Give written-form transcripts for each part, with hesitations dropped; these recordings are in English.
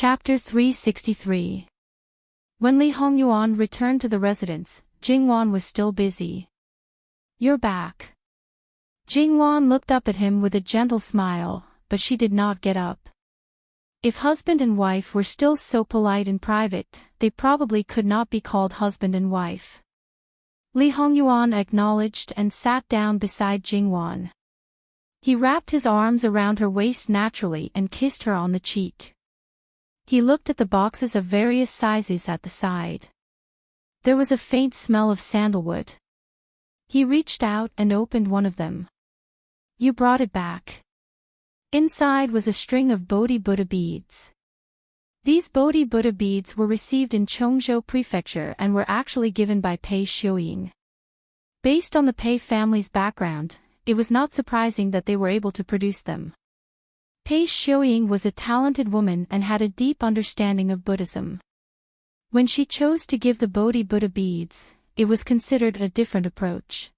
Chapter 363. When Li Hongyuan returned to the residence, Jingwan was still busy. "You're back." Jingwan looked up at him with a gentle smile, but she did not get up. If husband and wife were still so polite in private, they probably could not be called husband and wife. Li Hongyuan acknowledged and sat down beside Jingwan. He wrapped his arms around her waist naturally and kissed her on the cheek. He looked at the boxes of various sizes at the side. There was a faint smell of sandalwood. He reached out and opened one of them. "You brought it back." Inside was a string of Bodhi Buddha beads. These Bodhi Buddha beads were received in Chongzhou Prefecture and were actually given by Pei Xiuying. Based on the Pei family's background, it was not surprising that they were able to produce them. Pei Xiuying was a talented woman and had a deep understanding of Buddhism. When she chose to give the Bodhi Buddha beads, it was considered a different approach.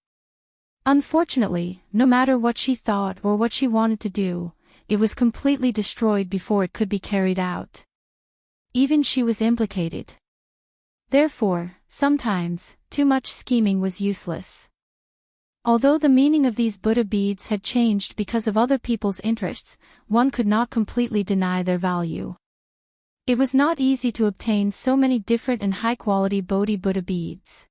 Unfortunately, no matter what she thought or what she wanted to do, it was completely destroyed before it could be carried out. Even she was implicated. Therefore, sometimes, too much scheming was useless. Although the meaning of these Buddha beads had changed because of other people's interests, one could not completely deny their value. It was not easy to obtain so many different and high-quality Bodhi Buddha beads.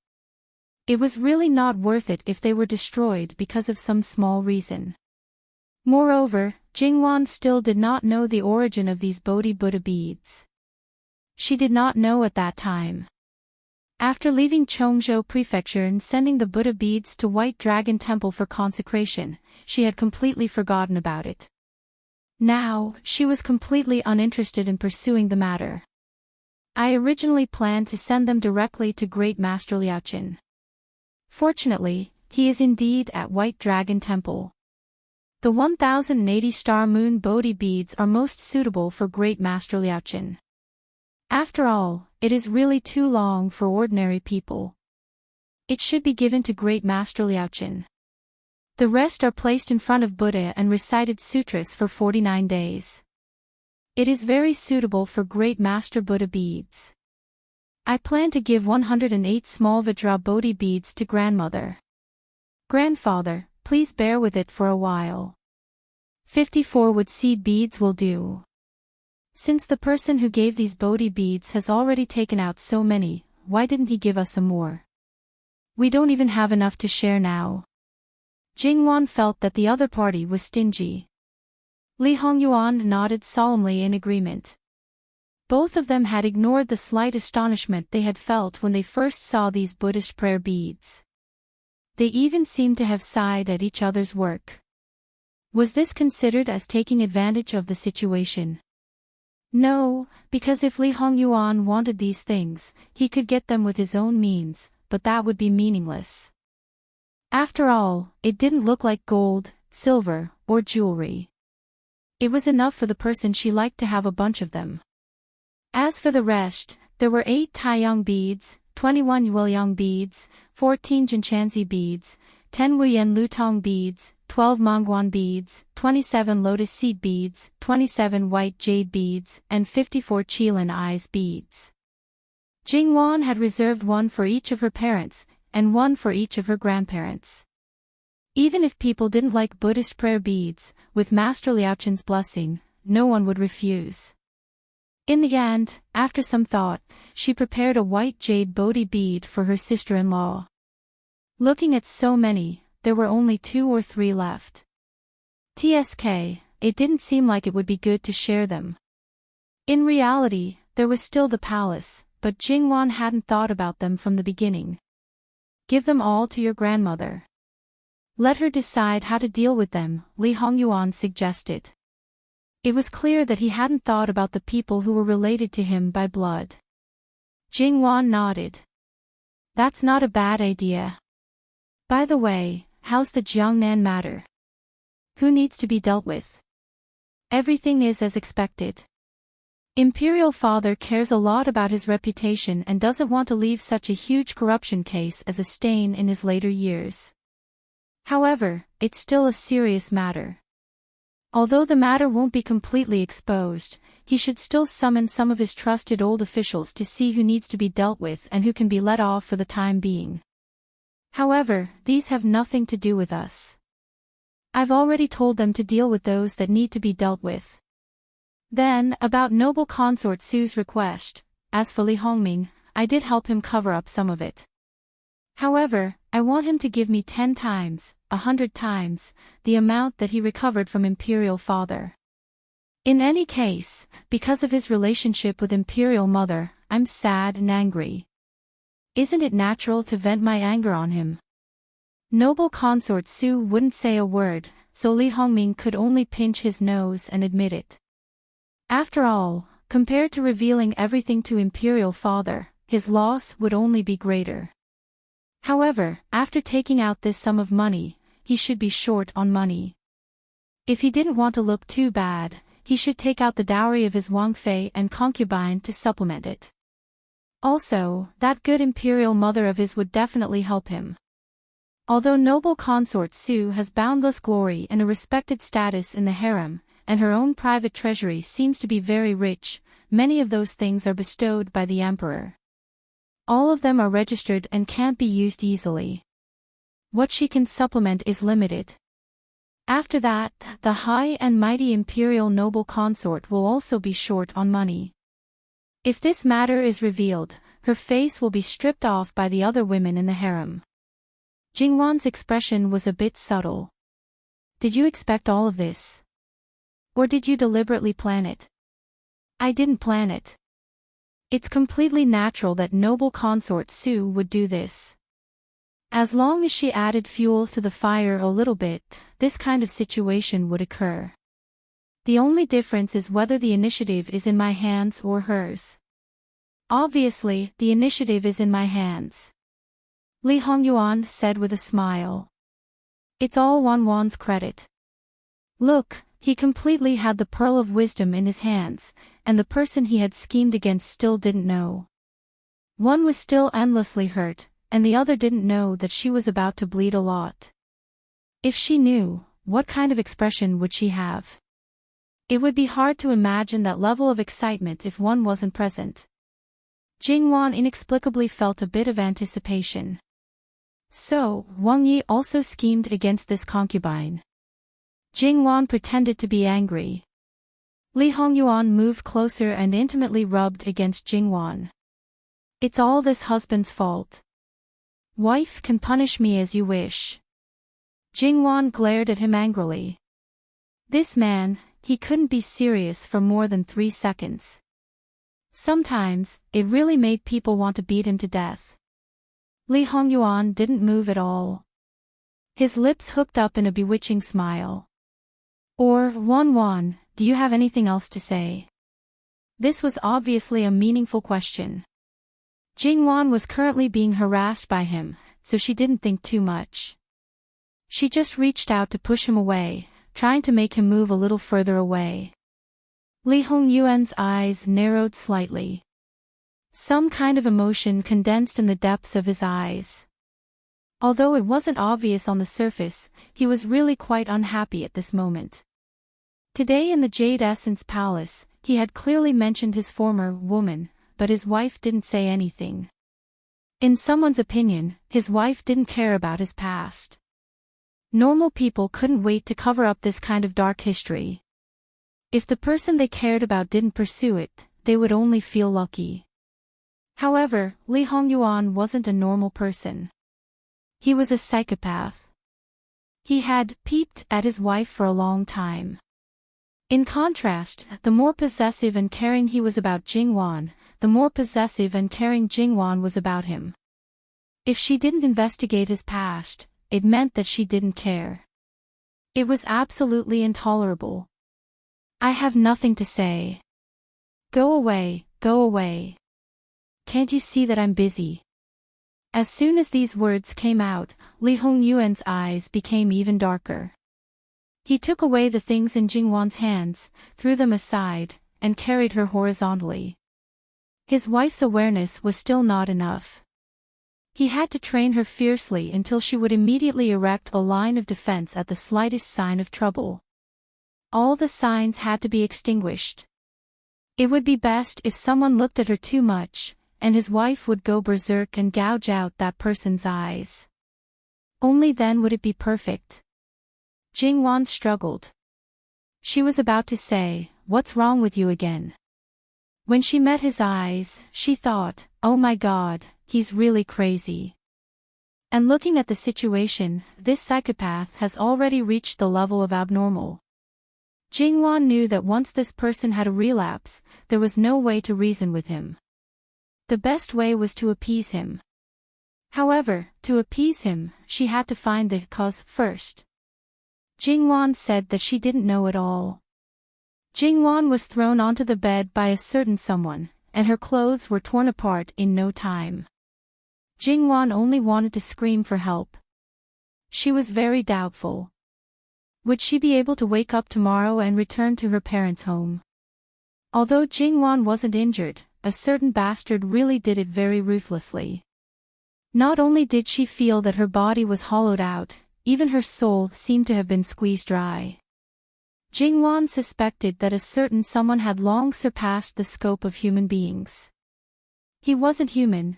It was really not worth it if they were destroyed because of some small reason. Moreover, Jingwan still did not know the origin of these Bodhi Buddha beads. She did not know at that time. After leaving Chongzhou Prefecture and sending the Buddha beads to White Dragon Temple for consecration, she had completely forgotten about it. Now, she was completely uninterested in pursuing the matter. "I originally planned to send them directly to Great Master Liaoqin. Fortunately, he is indeed at White Dragon Temple. The 1080 Star Moon Bodhi beads are most suitable for Great Master Liaoqin. After all, it is really too long for ordinary people. It should be given to Great Master Liaoqin. The rest are placed in front of Buddha and recited sutras for 49 days. It is very suitable for Great Master Buddha beads. I plan to give 108 small Vajra Bodhi beads to grandmother. Grandfather, please bear with it for a while. 54 wood seed beads will do. Since the person who gave these Bodhi beads has already taken out so many, why didn't he give us some more? We don't even have enough to share now." Jingwan felt that the other party was stingy. Li Hongyuan nodded solemnly in agreement. Both of them had ignored the slight astonishment they had felt when they first saw these Buddhist prayer beads. They even seemed to have sighed at each other's work. Was this considered as taking advantage of the situation? No, because if Li Hongyuan wanted these things, he could get them with his own means, but that would be meaningless. After all, it didn't look like gold, silver, or jewelry. It was enough for the person she liked to have a bunch of them. As for the rest, there were 8 Taiyang beads, 21 Yueyang beads, 14 Jinchanzi beads, 10 Wuyan Lutong beads, 12 Mangguan beads, 27 lotus seed beads, 27 white jade beads, and 54 Qilin eyes beads. Jingwan had reserved one for each of her parents, and one for each of her grandparents. Even if people didn't like Buddhist prayer beads, with Master Liaoqin's blessing, no one would refuse. In the end, after some thought, she prepared a white jade Bodhi bead for her sister-in-law. Looking at so many, there were only 2 or 3 left. TSK, it didn't seem like it would be good to share them. In reality, there was still the palace, but Jingwan hadn't thought about them from the beginning. "Give them all to your grandmother. Let her decide how to deal with them," Li Hongyuan suggested. It was clear that he hadn't thought about the people who were related to him by blood. Jingwan nodded. "That's not a bad idea. By the way, how's the Jiangnan matter? Who needs to be dealt with?" "Everything is as expected. Imperial Father cares a lot about his reputation and doesn't want to leave such a huge corruption case as a stain in his later years. However, it's still a serious matter. Although the matter won't be completely exposed, he should still summon some of his trusted old officials to see who needs to be dealt with and who can be let off for the time being. However, these have nothing to do with us. I've already told them to deal with those that need to be dealt with. Then, about noble consort Su's request, as for Li Hongming, I did help him cover up some of it. However, I want him to give me 10 times, 100 times, the amount that he recovered from Imperial Father. In any case, because of his relationship with Imperial Mother, I'm sad and angry. Isn't it natural to vent my anger on him? Noble consort Su wouldn't say a word, so Li Hongming could only pinch his nose and admit it. After all, compared to revealing everything to Imperial Father, his loss would only be greater. However, after taking out this sum of money, he should be short on money. If he didn't want to look too bad, he should take out the dowry of his Wang Fei and concubine to supplement it. Also, that good Imperial Mother of his would definitely help him. Although noble consort Su has boundless glory and a respected status in the harem, and her own private treasury seems to be very rich, many of those things are bestowed by the emperor. All of them are registered and can't be used easily. What she can supplement is limited. After that, the high and mighty imperial noble consort will also be short on money. If this matter is revealed, her face will be stripped off by the other women in the harem. Jingwan's expression was a bit subtle. Did you expect all of this? Or did you deliberately plan it? I didn't plan it. It's completely natural that noble consort Su would do this. As long as she added fuel to the fire a little bit, this kind of situation would occur. The only difference is whether the initiative is in my hands or hers. Obviously, the initiative is in my hands. Li Hongyuan said with a smile. It's all Wan's credit. Look, he completely had the pearl of wisdom in his hands, and the person he had schemed against still didn't know. One was still endlessly hurt, and the other didn't know that she was about to bleed a lot. If she knew, what kind of expression would she have? It would be hard to imagine that level of excitement if one wasn't present. Jingwan inexplicably felt a bit of anticipation. So, Wang Yi also schemed against this concubine. Jingwan pretended to be angry. Li Hongyuan moved closer and intimately rubbed against Jingwan. It's all this husband's fault. Wife can punish me as you wish. Jingwan glared at him angrily. This man, he couldn't be serious for more than 3 seconds. Sometimes, it really made people want to beat him to death. Li Hongyuan didn't move at all. His lips hooked up in a bewitching smile. Or, Wan, do you have anything else to say? This was obviously a meaningful question. Jingwan was currently being harassed by him, so she didn't think too much. She just reached out to push him away, trying to make him move a little further away. Li Hongyuan's eyes narrowed slightly. Some kind of emotion condensed in the depths of his eyes. Although it wasn't obvious on the surface, he was really quite unhappy at this moment. Today in the Jade Essence Palace, he had clearly mentioned his former woman, but his wife didn't say anything. In someone's opinion, his wife didn't care about his past. Normal people couldn't wait to cover up this kind of dark history. If the person they cared about didn't pursue it, they would only feel lucky. However, Li Hongyuan wasn't a normal person. He was a psychopath. He had peeped at his wife for a long time. In contrast, the more possessive and caring he was about Jingwan, the more possessive and caring Jingwan was about him. If she didn't investigate his past, it meant that she didn't care. It was absolutely intolerable. I have nothing to say. Go away, go away. Can't you see that I'm busy? As soon as these words came out, Li Hongyuan's eyes became even darker. He took away the things in Jingwan's hands, threw them aside, and carried her horizontally. His wife's awareness was still not enough. He had to train her fiercely until she would immediately erect a line of defense at the slightest sign of trouble. All the signs had to be extinguished. It would be best if someone looked at her too much, and his wife would go berserk and gouge out that person's eyes. Only then would it be perfect. Jingwan struggled. She was about to say, "What's wrong with you again?" When she met his eyes, she thought, "Oh my God, he's really crazy." And looking at the situation, this psychopath has already reached the level of abnormal. Jingwan knew that once this person had a relapse, there was no way to reason with him. The best way was to appease him. However, to appease him, she had to find the cause first. Jingwan said that she didn't know at all. Jingwan was thrown onto the bed by a certain someone, and her clothes were torn apart in no time. Jingwan only wanted to scream for help. She was very doubtful. Would she be able to wake up tomorrow and return to her parents' home? Although Jingwan wasn't injured, a certain bastard really did it very ruthlessly. Not only did she feel that her body was hollowed out, even her soul seemed to have been squeezed dry. Jingwan suspected that a certain someone had long surpassed the scope of human beings. He wasn't human,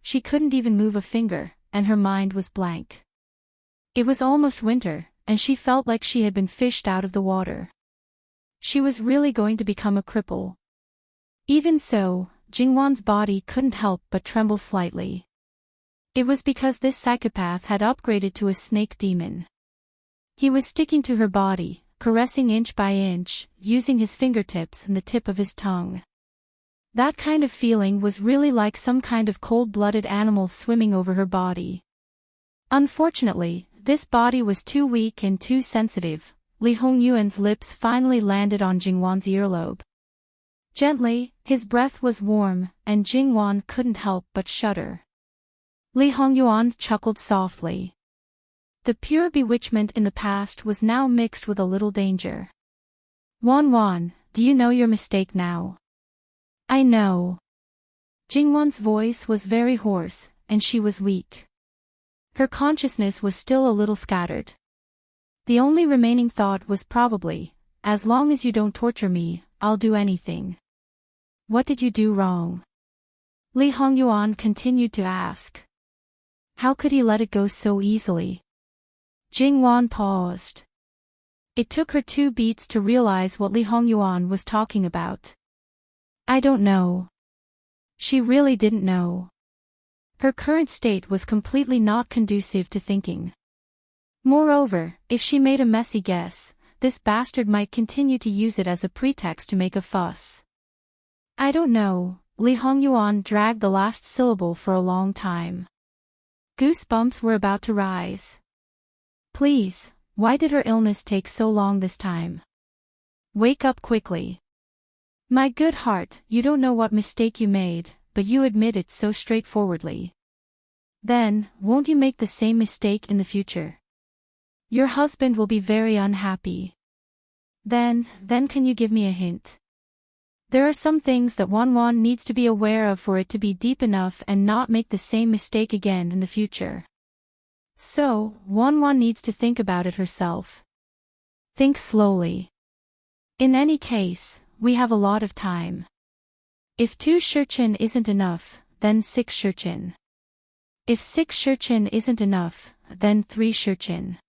she couldn't even move a finger, and her mind was blank. It was almost winter, and she felt like she had been fished out of the water. She was really going to become a cripple. Even so, Jingwan's body couldn't help but tremble slightly. It was because this psychopath had upgraded to a snake demon. He was sticking to her body, caressing inch by inch, using his fingertips and the tip of his tongue. That kind of feeling was really like some kind of cold-blooded animal swimming over her body. Unfortunately, this body was too weak and too sensitive. Li Hongyuan's lips finally landed on Jingwan's earlobe. Gently, his breath was warm, and Jingwan couldn't help but shudder. Li Hongyuan chuckled softly. The pure bewitchment in the past was now mixed with a little danger. "Wan, do you know your mistake now?" "I know." Jingwan's voice was very hoarse, and she was weak. Her consciousness was still a little scattered. The only remaining thought was probably, "As long as you don't torture me, I'll do anything." "What did you do wrong?" Li Hongyuan continued to ask. How could he let it go so easily? Jingwan paused. It took her 2 beats to realize what Li Hongyuan was talking about. "I don't know." She really didn't know. Her current state was completely not conducive to thinking. Moreover, if she made a messy guess, this bastard might continue to use it as a pretext to make a fuss. "I don't know." Li Hongyuan dragged the last syllable for a long time. Goosebumps were about to rise. "Please, why did her illness take so long this time? Wake up quickly." "My good heart, you don't know what mistake you made, but you admit it so straightforwardly. Then, won't you make the same mistake in the future? Your husband will be very unhappy. Then can you give me a hint? There are some things that Wan needs to be aware of for it to be deep enough and not make the same mistake again in the future. So, Wan needs to think about it herself. Think slowly. In any case, we have a lot of time. If 2 shurchen isn't enough, then 6 shurchen. If 6 shurchen isn't enough, then 3 shurchen.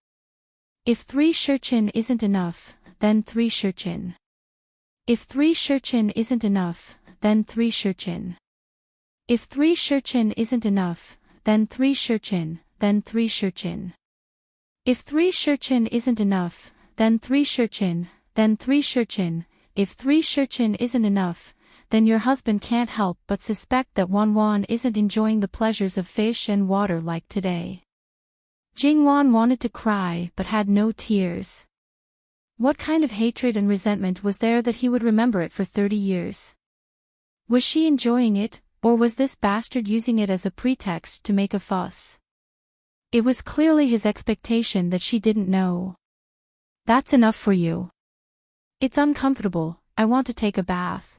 If 3 shurchen isn't enough, then 3 shurchen. If 3 shurchen isn't enough, then 3 shurchen. If 3 shurchen isn't enough, then 3 shurchen, then 3 shurchen. If 3 shurchen isn't enough, then 3 shurchen, then 3 shurchen. If 3 shurchen isn't enough, then your husband can't help but suspect that Wan isn't enjoying the pleasures of fish and water like today. Jingwan wanted to cry but had no tears. What kind of hatred and resentment was there that he would remember it for 30 years? Was she enjoying it, or was this bastard using it as a pretext to make a fuss? It was clearly his expectation that she didn't know. "That's enough for you. It's uncomfortable, I want to take a bath."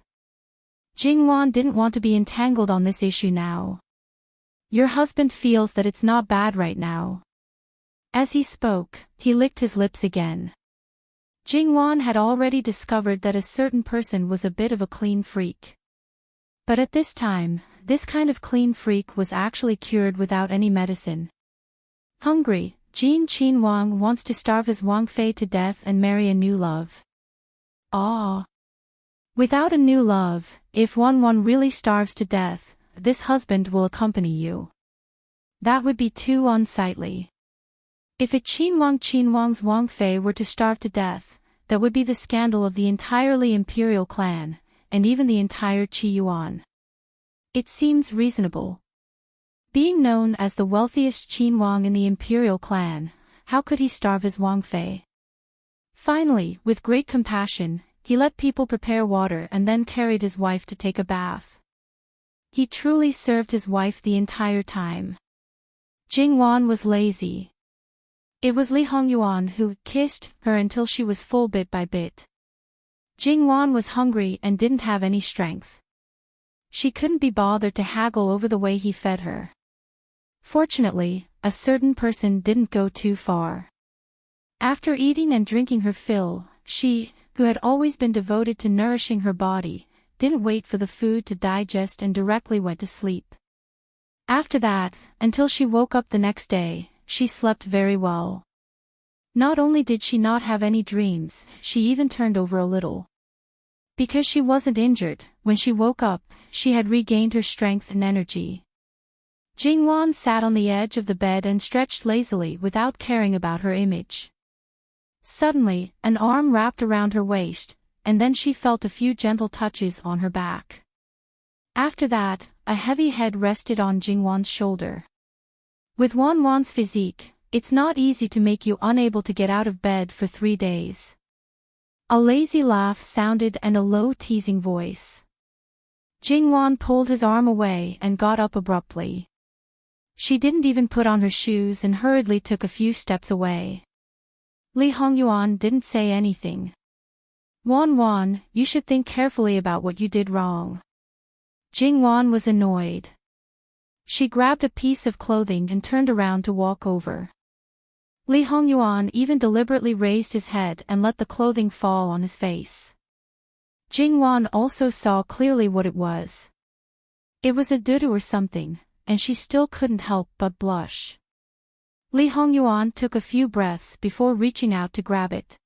Jingwan didn't want to be entangled on this issue now. "Your husband feels that it's not bad right now." As he spoke, he licked his lips again. Jingwan had already discovered that a certain person was a bit of a clean freak. But at this time, this kind of clean freak was actually cured without any medicine. Hungry, Qin Wang wants to starve his Wang Fei to death and marry a new love. Ah. Without a new love, if Wan really starves to death, this husband will accompany you. That would be too unsightly. If a Qin Wang's Wang Fei were to starve to death, that would be the scandal of the entirely imperial clan, and even the entire Qi Yuan. It seems reasonable. Being known as the wealthiest Qin Wang in the imperial clan, how could he starve his Wang Fei? Finally, with great compassion, he let people prepare water and then carried his wife to take a bath. He truly served his wife the entire time. Jingwan was lazy. It was Li Hongyuan who kissed her until she was full bit by bit. Jingwan was hungry and didn't have any strength. She couldn't be bothered to haggle over the way he fed her. Fortunately, a certain person didn't go too far. After eating and drinking her fill, she, who had always been devoted to nourishing her body, didn't wait for the food to digest and directly went to sleep. After that, until she woke up the next day, she slept very well. Not only did she not have any dreams, she even turned over a little. Because she wasn't injured, when she woke up, she had regained her strength and energy. Jingwan sat on the edge of the bed and stretched lazily without caring about her image. Suddenly, an arm wrapped around her waist, and then she felt a few gentle touches on her back. After that, a heavy head rested on Jingwan's shoulder. With Wan's physique, it's not easy to make you unable to get out of bed for 3 days. A lazy laugh sounded and a low teasing voice. Jingwan pulled his arm away and got up abruptly. She didn't even put on her shoes and hurriedly took a few steps away. Li Hongyuan didn't say anything. Wan, you should think carefully about what you did wrong. Jingwan was annoyed. She grabbed a piece of clothing and turned around to walk over. Li Hongyuan even deliberately raised his head and let the clothing fall on his face. Jingwan also saw clearly what it was. It was a dudu or something, and she still couldn't help but blush. Li Hongyuan took a few breaths before reaching out to grab it.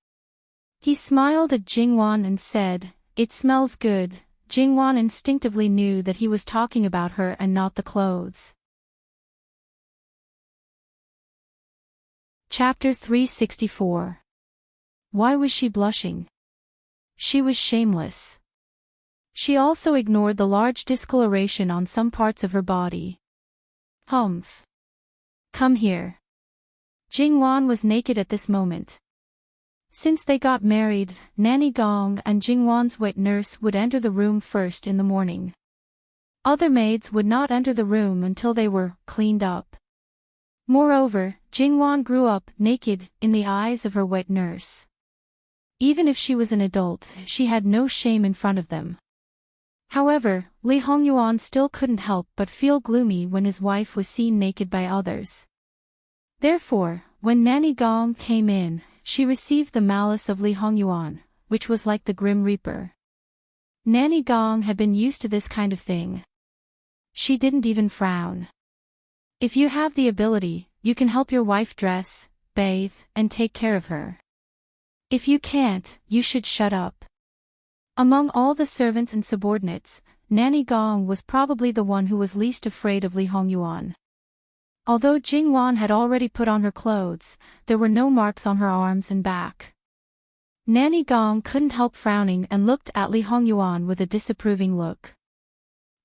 He smiled at Jingwan and said, "It smells good." Jingwan instinctively knew that he was talking about her and not the clothes. Chapter 364. Why was she blushing? She was shameless. She also ignored the large discoloration on some parts of her body. Humph. Come here. Jingwan was naked at this moment. Since they got married, Nanny Gong and Jingwan's wet nurse would enter the room first in the morning. Other maids would not enter the room until they were cleaned up. Moreover, Jingwan grew up naked in the eyes of her wet nurse. Even if she was an adult, she had no shame in front of them. However, Li Hongyuan still couldn't help but feel gloomy when his wife was seen naked by others. Therefore, when Nanny Gong came in, she received the malice of Li Hongyuan, which was like the Grim Reaper. Nanny Gong had been used to this kind of thing. She didn't even frown. If you have the ability, you can help your wife dress, bathe, and take care of her. If you can't, you should shut up. Among all the servants and subordinates, Nanny Gong was probably the one who was least afraid of Li Hongyuan. Although Jingwan had already put on her clothes, there were no marks on her arms and back. Nanny Gong couldn't help frowning and looked at Li Hongyuan with a disapproving look.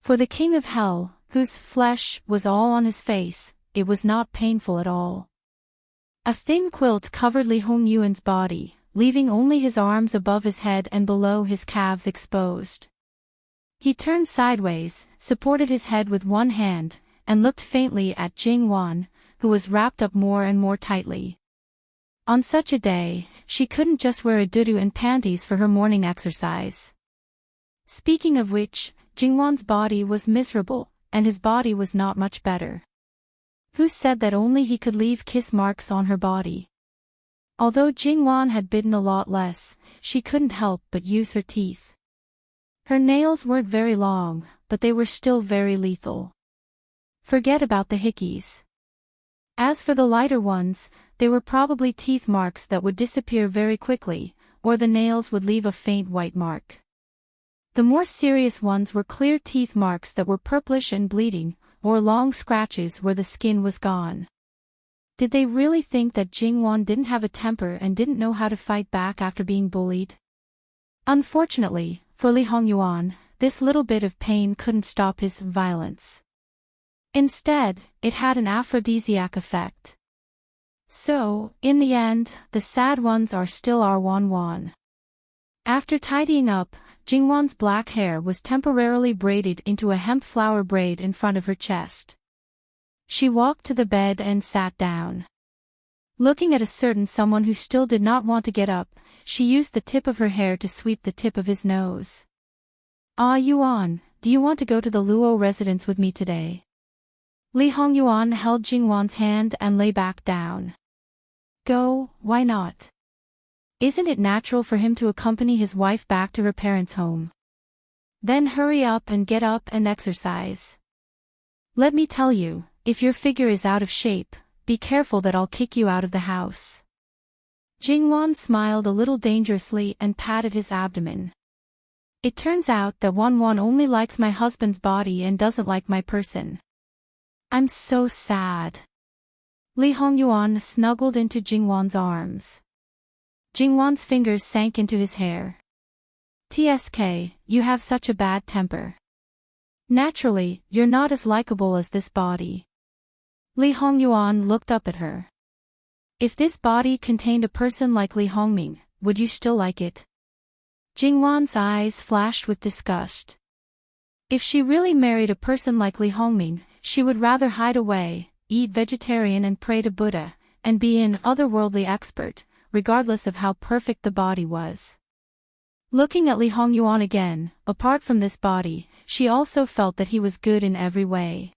For the king of hell, whose flesh was all on his face, it was not painful at all. A thin quilt covered Li Hongyuan's body, leaving only his arms above his head and below his calves exposed. He turned sideways, supported his head with one hand, and looked faintly at Jingwan, who was wrapped up more and more tightly. On such a day, she couldn't just wear a dudu and panties for her morning exercise. Speaking of which, Jingwan's body was miserable, and his body was not much better. Who said that only he could leave kiss marks on her body? Although Jingwan had bitten a lot less, she couldn't help but use her teeth. Her nails weren't very long, but they were still very lethal. Forget about the hickeys. As for the lighter ones, they were probably teeth marks that would disappear very quickly, or the nails would leave a faint white mark. The more serious ones were clear teeth marks that were purplish and bleeding, or long scratches where the skin was gone. Did they really think that Jingwan didn't have a temper and didn't know how to fight back after being bullied? Unfortunately, for Li Hongyuan, this little bit of pain couldn't stop his violence. Instead, it had an aphrodisiac effect. So, in the end, the sad ones are still our Wan. After tidying up, Jingwan's black hair was temporarily braided into a hemp flower braid in front of her chest. She walked to the bed and sat down. Looking at a certain someone who still did not want to get up, she used the tip of her hair to sweep the tip of his nose. "Ah Yuan, do you want to go to the Luo residence with me today?" Li Hongyuan held Jingwan's hand and lay back down. "Go, why not? Isn't it natural for him to accompany his wife back to her parents' home? Then hurry up and get up and exercise. Let me tell you, if your figure is out of shape, be careful that I'll kick you out of the house." Jingwan smiled a little dangerously and patted his abdomen. "It turns out that Wan only likes my husband's body and doesn't like my person. I'm so sad." Li Hongyuan snuggled into Jingwan's arms. Jingwan's fingers sank into his hair. "TSK, you have such a bad temper. Naturally, you're not as likable as this body." Li Hongyuan looked up at her. "If this body contained a person like Li Hongming, would you still like it?" Jingwan's eyes flashed with disgust. If she really married a person like Li Hongming, she would rather hide away, eat vegetarian and pray to Buddha, and be an otherworldly expert, regardless of how perfect the body was. Looking at Li Hongyuan again, apart from this body, she also felt that he was good in every way.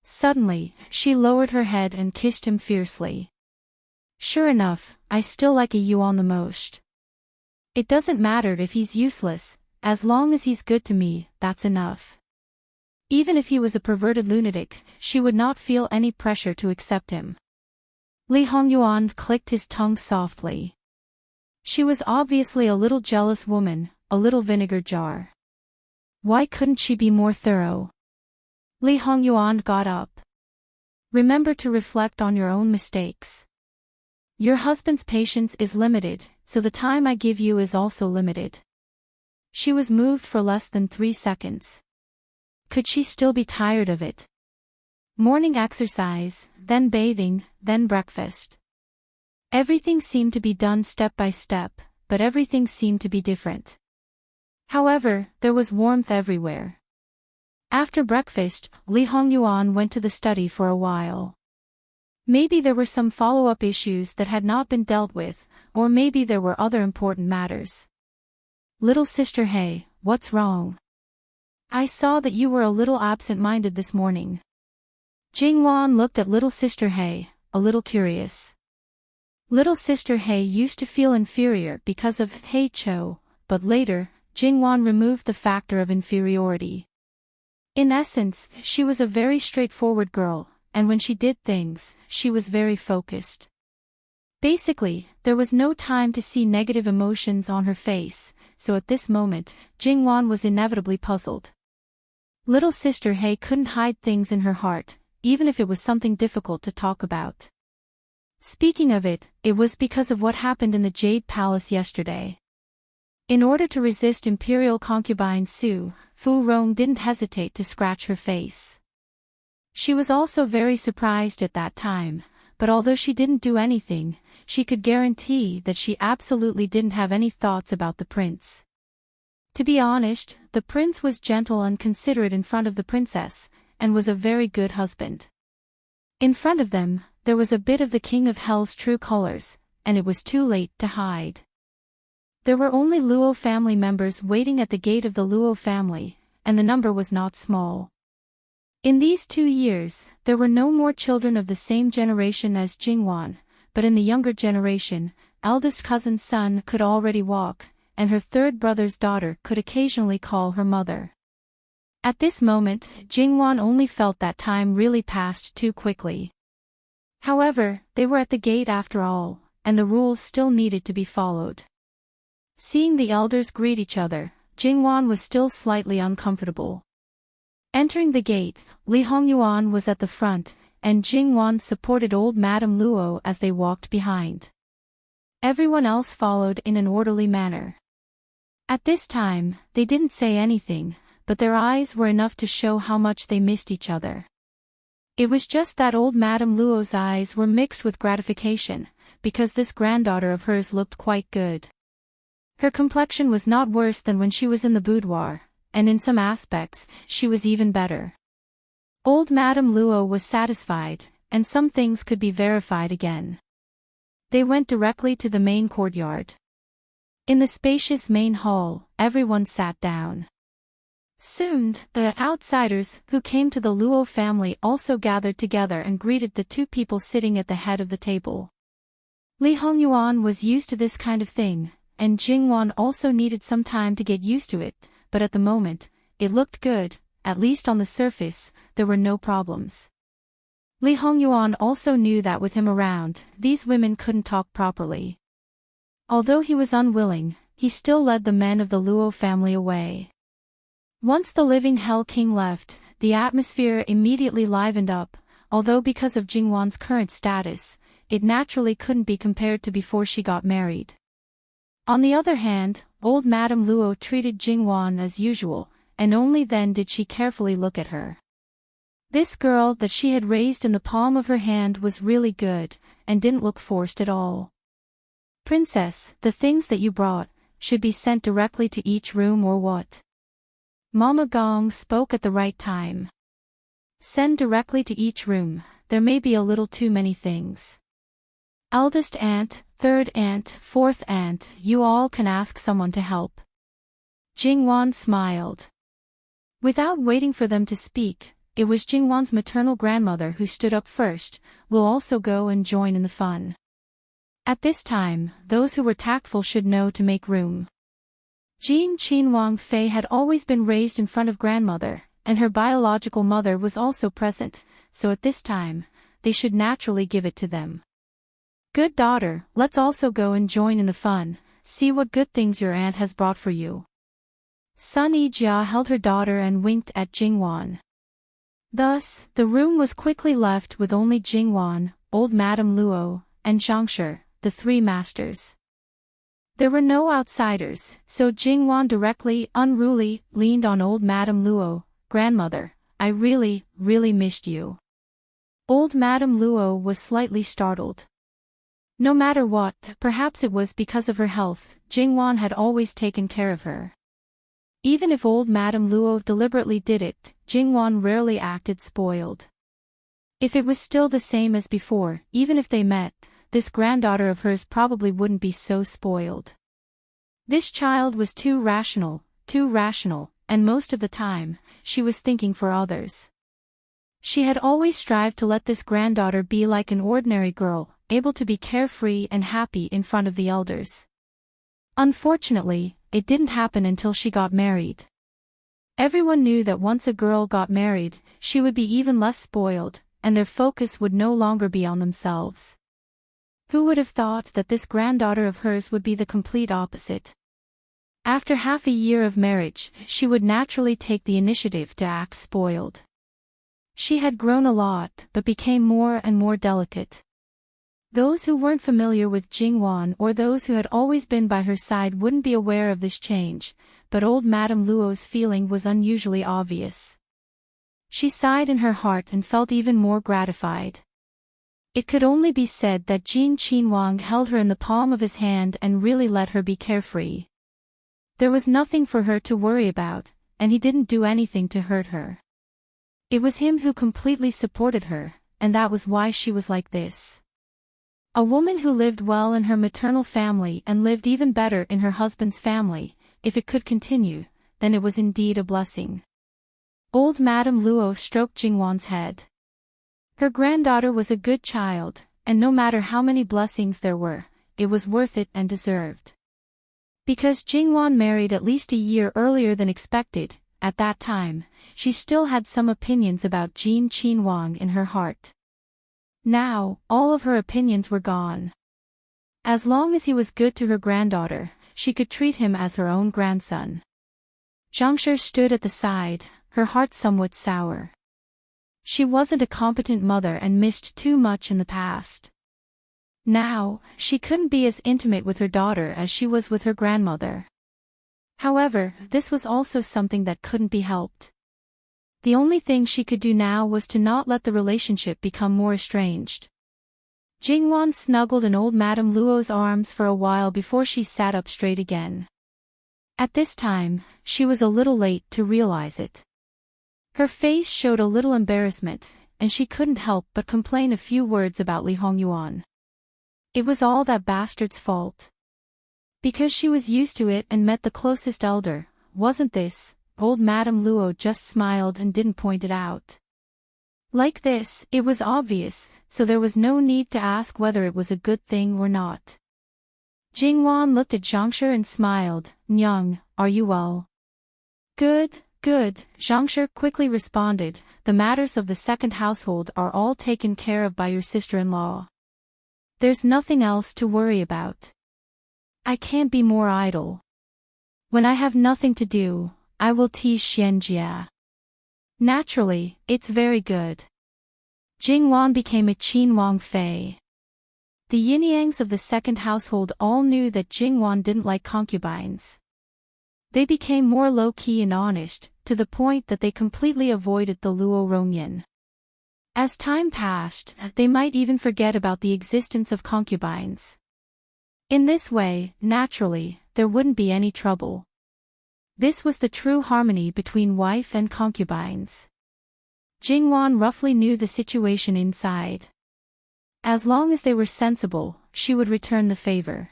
Suddenly, she lowered her head and kissed him fiercely. "Sure enough, I still like a Yuan the most. It doesn't matter if he's useless, as long as he's good to me, that's enough." Even if he was a perverted lunatic, she would not feel any pressure to accept him. Li Hongyuan clicked his tongue softly. She was obviously a little jealous woman, a little vinegar jar. Why couldn't she be more thorough? Li Hongyuan got up. "Remember to reflect on your own mistakes. Your husband's patience is limited, so the time I give you is also limited." She was moved for less than 3 seconds. Could she still be tired of it? Morning exercise, then bathing, then breakfast. Everything seemed to be done step by step, but everything seemed to be different. However, there was warmth everywhere. After breakfast, Li Hongyuan went to the study for a while. Maybe there were some follow-up issues that had not been dealt with, or maybe there were other important matters. "Little sister, hey, what's wrong? I saw that you were a little absent-minded this morning." Jingwan looked at little sister He, a little curious. Little sister He used to feel inferior because of He Cho, but later, Jingwan removed the factor of inferiority. In essence, she was a very straightforward girl, and when she did things, she was very focused. Basically, there was no time to see negative emotions on her face, so at this moment, Jingwan was inevitably puzzled. Little sister He couldn't hide things in her heart, even if it was something difficult to talk about. Speaking of it, it was because of what happened in the Jade Palace yesterday. In order to resist Imperial concubine Su, Fu Rong didn't hesitate to scratch her face. She was also very surprised at that time, but although she didn't do anything, she could guarantee that she absolutely didn't have any thoughts about the prince. To be honest, the prince was gentle and considerate in front of the princess, and was a very good husband. In front of them, there was a bit of the King of Hell's true colors, and it was too late to hide. There were only Luo family members waiting at the gate of the Luo family, and the number was not small. In these 2 years, there were no more children of the same generation as Jingwan, but in the younger generation, eldest cousin's son could already walk, and her third brother's daughter could occasionally call her mother. At this moment, Jingwan only felt that time really passed too quickly. However, they were at the gate after all, and the rules still needed to be followed. Seeing the elders greet each other, Jingwan was still slightly uncomfortable. Entering the gate, Li Hongyuan was at the front, and Jingwan supported old Madame Luo as they walked behind. Everyone else followed in an orderly manner. At this time, they didn't say anything, but their eyes were enough to show how much they missed each other. It was just that old Madame Luo's eyes were mixed with gratification, because this granddaughter of hers looked quite good. Her complexion was not worse than when she was in the boudoir, and in some aspects, she was even better. Old Madame Luo was satisfied, and some things could be verified again. They went directly to the main courtyard. In the spacious main hall, everyone sat down. Soon, the outsiders who came to the Luo family also gathered together and greeted the two people sitting at the head of the table. Li Hongyuan was used to this kind of thing, and Jingwan also needed some time to get used to it, but at the moment, it looked good, at least on the surface, there were no problems. Li Hongyuan also knew that with him around, these women couldn't talk properly. Although he was unwilling, he still led the men of the Luo family away. Once the living Hell King left, the atmosphere immediately livened up, although because of Jingwan's current status, it naturally couldn't be compared to before she got married. On the other hand, old Madame Luo treated Jingwan as usual, and only then did she carefully look at her. This girl that she had raised in the palm of her hand was really good, and didn't look forced at all. Princess, the things that you brought, should be sent directly to each room or what? Mama Gong spoke at the right time. Send directly to each room, there may be a little too many things. Eldest aunt, third aunt, fourth aunt, you all can ask someone to help. Jingwan smiled. Without waiting for them to speak, it was Jingwan's maternal grandmother who stood up first, will also go and join in the fun. At this time, those who were tactful should know to make room. Jean Qin Wang Fei had always been raised in front of grandmother, and her biological mother was also present, so at this time, they should naturally give it to them. Good daughter, let's also go and join in the fun, see what good things your aunt has brought for you. Sun Yijia held her daughter and winked at Jingwan. Thus, the room was quickly left with only Jingwan, old Madame Luo, and Zhangshi, the three masters. There were no outsiders, so Jingwan directly, unruly, leaned on old Madame Luo. Grandmother, I really missed you. Old Madame Luo was slightly startled. No matter what, perhaps it was because of her health, Jingwan had always taken care of her. Even if old Madame Luo deliberately did it, Jingwan rarely acted spoiled. If it was still the same as before, even if they met, this granddaughter of hers probably wouldn't be so spoiled. This child was too rational, and most of the time, she was thinking for others. She had always strived to let this granddaughter be like an ordinary girl, able to be carefree and happy in front of the elders. Unfortunately, it didn't happen until she got married. Everyone knew that once a girl got married, she would be even less spoiled, and their focus would no longer be on themselves. Who would have thought that this granddaughter of hers would be the complete opposite? After half a year of marriage, she would naturally take the initiative to act spoiled. She had grown a lot, but became more and more delicate. Those who weren't familiar with Jingwan or those who had always been by her side wouldn't be aware of this change, but old Madame Luo's feeling was unusually obvious. She sighed in her heart and felt even more gratified. It could only be said that Jean Qinhuang held her in the palm of his hand and really let her be carefree. There was nothing for her to worry about, and he didn't do anything to hurt her. It was him who completely supported her, and that was why she was like this. A woman who lived well in her maternal family and lived even better in her husband's family, if it could continue, then it was indeed a blessing. Old Madame Luo stroked Jingwan's head. Her granddaughter was a good child, and no matter how many blessings there were, it was worth it and deserved. Because Jingwan married at least a year earlier than expected, at that time, she still had some opinions about Jin Qinhuang in her heart. Now, all of her opinions were gone. As long as he was good to her granddaughter, she could treat him as her own grandson. Zhangshi stood at the side, her heart somewhat sour. She wasn't a competent mother and missed too much in the past. Now, she couldn't be as intimate with her daughter as she was with her grandmother. However, this was also something that couldn't be helped. The only thing she could do now was to not let the relationship become more estranged. Jingwan snuggled in old Madame Luo's arms for a while before she sat up straight again. At this time, she was a little late to realize it. Her face showed a little embarrassment, and she couldn't help but complain a few words about Li Hongyuan. It was all that bastard's fault. Because she was used to it and met the closest elder, wasn't this? Old Madame Luo just smiled and didn't point it out. Like this, it was obvious, so there was no need to ask whether it was a good thing or not. Jingwan looked at Zhangshi and smiled. Nyang, are you well? Good, good, Zhangshi quickly responded. The matters of the second household are all taken care of by your sister-in-law. There's nothing else to worry about. I can't be more idle. When I have nothing to do, I will tease Xianjia. Naturally, it's very good. Jingwan became a Qinhuang Fei. The yin-yangs of the second household all knew that Jingwan didn't like concubines. They became more low-key and honest, to the point that they completely avoided the Luo Rongyan. As time passed, they might even forget about the existence of concubines. In this way, naturally, there wouldn't be any trouble. This was the true harmony between wife and concubines. Jingwan roughly knew the situation inside. As long as they were sensible, she would return the favor.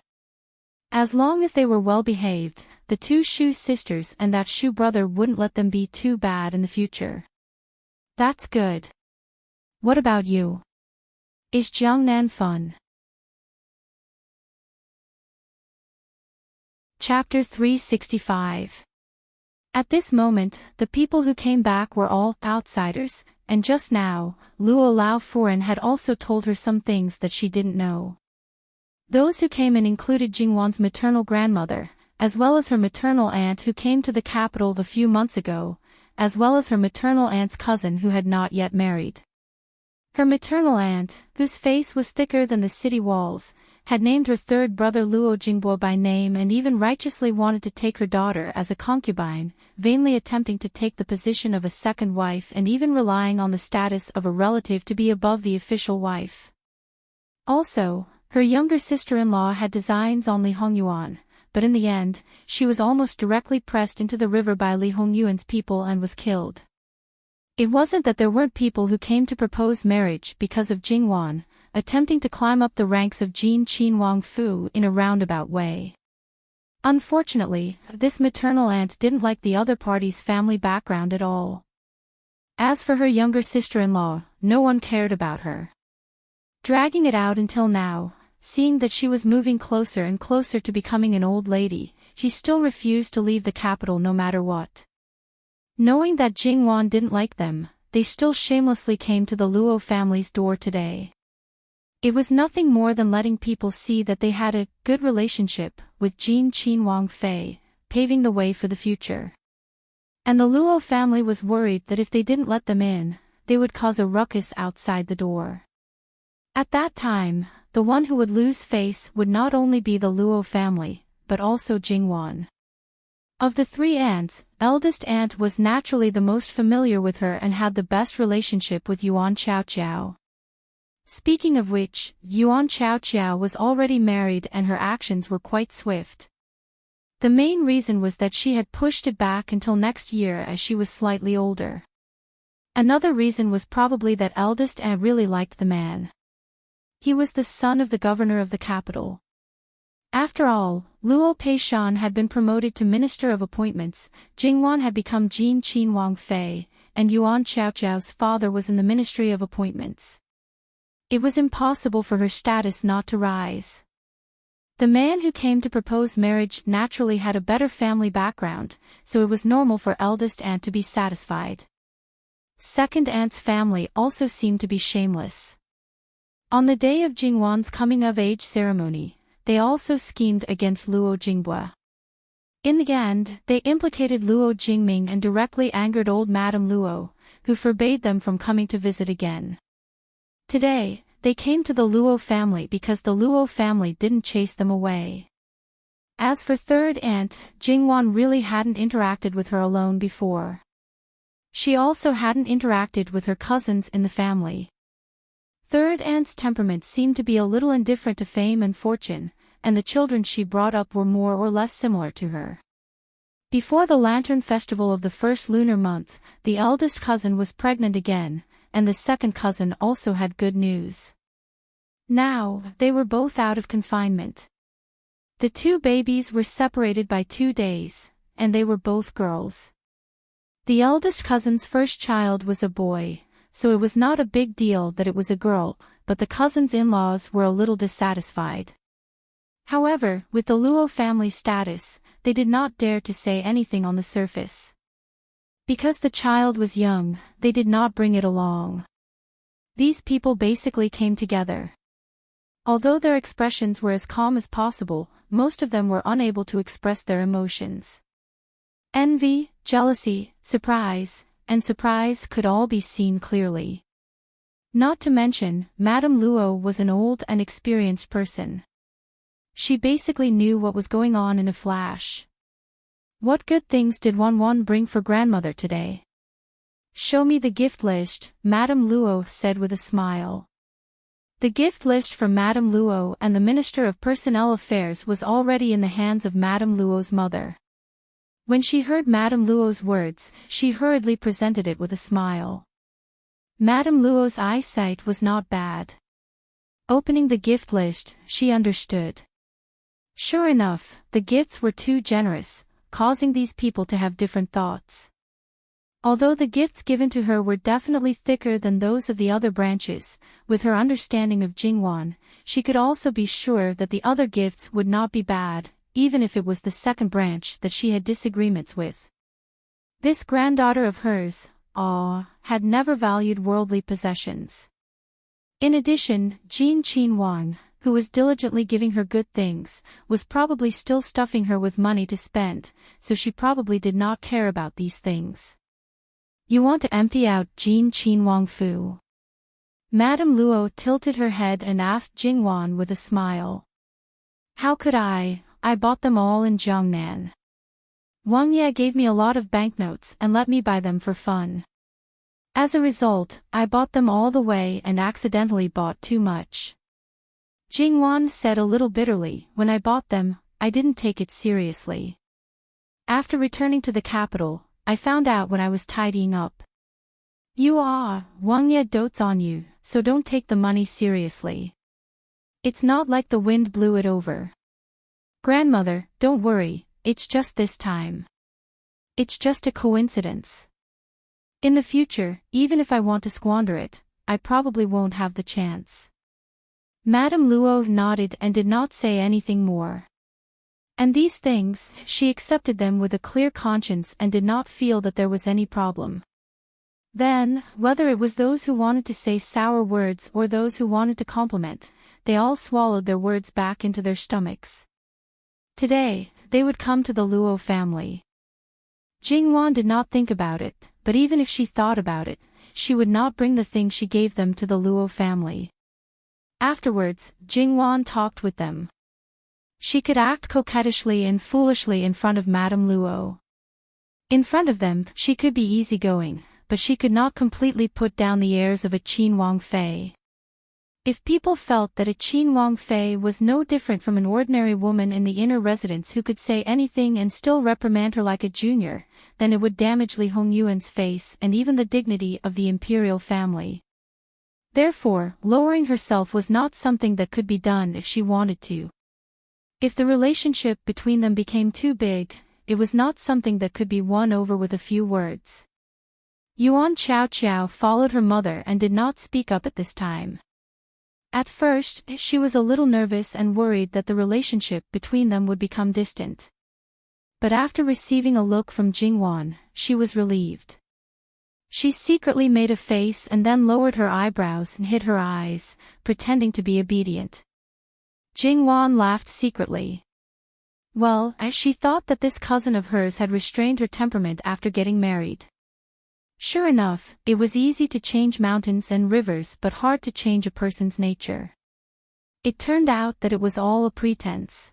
As long as they were well-behaved, the two Shu sisters and that Shu brother wouldn't let them be too bad in the future. That's good. What about you? Is Jiangnan fun? Chapter 365. At this moment, the people who came back were all outsiders, and just now, Luo Lao Foren had also told her some things that she didn't know. Those who came in included Jingwan's maternal grandmother, as well as her maternal aunt who came to the capital a few months ago, as well as her maternal aunt's cousin who had not yet married. Her maternal aunt, whose face was thicker than the city walls, had named her third brother Luo Jingbo by name and even righteously wanted to take her daughter as a concubine, vainly attempting to take the position of a second wife and even relying on the status of a relative to be above the official wife. Also, her younger sister-in-law had designs on Li Hongyuan, but in the end, she was almost directly pressed into the river by Li Hongyuan's people and was killed. It wasn't that there weren't people who came to propose marriage because of Jingwan, attempting to climb up the ranks of Jin Qinhuang Fu in a roundabout way. Unfortunately, this maternal aunt didn't like the other party's family background at all. As for her younger sister-in-law, no one cared about her. Dragging it out until now, seeing that she was moving closer and closer to becoming an old lady, she still refused to leave the capital no matter what. Knowing that Jingwan didn't like them, they still shamelessly came to the Luo family's door today. It was nothing more than letting people see that they had a good relationship with Jin Qinhuang Fei, paving the way for the future. And the Luo family was worried that if they didn't let them in, they would cause a ruckus outside the door. At that time, the one who would lose face would not only be the Luo family, but also Jingwan. Of the three aunts, eldest aunt was naturally the most familiar with her and had the best relationship with Yuan Xiaoqiao. Speaking of which, Yuan Xiaoqiao was already married and her actions were quite swift. The main reason was that she had pushed it back until next year as she was slightly older. Another reason was probably that eldest aunt really liked the man. He was the son of the governor of the capital. After all, Luo Peishan had been promoted to Minister of Appointments, Jingwan had become Jin Qinhuang Fei, and Yuan Xiaoqiao's father was in the Ministry of Appointments. It was impossible for her status not to rise. The man who came to propose marriage naturally had a better family background, so it was normal for eldest aunt to be satisfied. Second aunt's family also seemed to be shameless. On the day of Jingwan's coming-of-age ceremony, they also schemed against Luo Jingbua. In the end, they implicated Luo Jingming and directly angered old Madame Luo, who forbade them from coming to visit again. Today, they came to the Luo family because the Luo family didn't chase them away. As for third aunt, Jingwan really hadn't interacted with her alone before. She also hadn't interacted with her cousins in the family. Third aunt's temperament seemed to be a little indifferent to fame and fortune, and the children she brought up were more or less similar to her. Before the Lantern Festival of the first lunar month, the eldest cousin was pregnant again, and the second cousin also had good news. Now, they were both out of confinement. The two babies were separated by 2 days, and they were both girls. The eldest cousin's first child was a boy, so it was not a big deal that it was a girl, but the cousins' in-laws were a little dissatisfied. However, with the Luo family status, they did not dare to say anything on the surface. Because the child was young, they did not bring it along. These people basically came together. Although their expressions were as calm as possible, most of them were unable to express their emotions. Envy, jealousy, surprise could all be seen clearly. Not to mention, Madame Luo was an old and experienced person. She basically knew what was going on in a flash. What good things did Wan bring for grandmother today? Show me the gift list, Madame Luo said with a smile. The gift list from Madame Luo and the Minister of Personnel Affairs was already in the hands of Madame Luo's mother. When she heard Madame Luo's words, she hurriedly presented it with a smile. Madame Luo's eyesight was not bad. Opening the gift list, she understood. Sure enough, the gifts were too generous, causing these people to have different thoughts. Although the gifts given to her were definitely thicker than those of the other branches, with her understanding of Jingwan, she could also be sure that the other gifts would not be bad, even if it was the second branch that she had disagreements with. This granddaughter of hers, had never valued worldly possessions. In addition, Jean Qin Wang, who was diligently giving her good things, was probably still stuffing her with money to spend, so she probably did not care about these things. You want to empty out Jean Qin Wang Fu? Madame Luo tilted her head and asked Jingwan with a smile. How could I bought them all in Jiangnan. Wang Ye gave me a lot of banknotes and let me buy them for fun. As a result, I bought them all the way and accidentally bought too much. Jingwan said a little bitterly, when I bought them, I didn't take it seriously. After returning to the capital, I found out when I was tidying up. Wang Ye dotes on you, so don't take the money seriously. It's not like the wind blew it over. Grandmother, don't worry, it's just this time. It's just a coincidence. In the future, even if I want to squander it, I probably won't have the chance. Madame Luo nodded and did not say anything more. And these things, she accepted them with a clear conscience and did not feel that there was any problem. Then, whether it was those who wanted to say sour words or those who wanted to compliment, they all swallowed their words back into their stomachs. Today, they would come to the Luo family. Jingwan did not think about it, but even if she thought about it, she would not bring the thing she gave them to the Luo family. Afterwards, Jingwan talked with them. She could act coquettishly and foolishly in front of Madame Luo. In front of them, she could be easygoing, but she could not completely put down the airs of a Qin Wang Fei. If people felt that a Qin Wang Fei was no different from an ordinary woman in the inner residence who could say anything and still reprimand her like a junior, then it would damage Li Hongyuan's face and even the dignity of the imperial family. Therefore, lowering herself was not something that could be done if she wanted to. If the relationship between them became too big, it was not something that could be won over with a few words. Yuan Chao Chao followed her mother and did not speak up at this time. At first, she was a little nervous and worried that the relationship between them would become distant. But after receiving a look from Jingwan, she was relieved. She secretly made a face and then lowered her eyebrows and hid her eyes, pretending to be obedient. Jingwan laughed secretly. Well, as she thought that this cousin of hers had restrained her temperament after getting married. Sure enough, it was easy to change mountains and rivers but hard to change a person's nature. It turned out that it was all a pretense.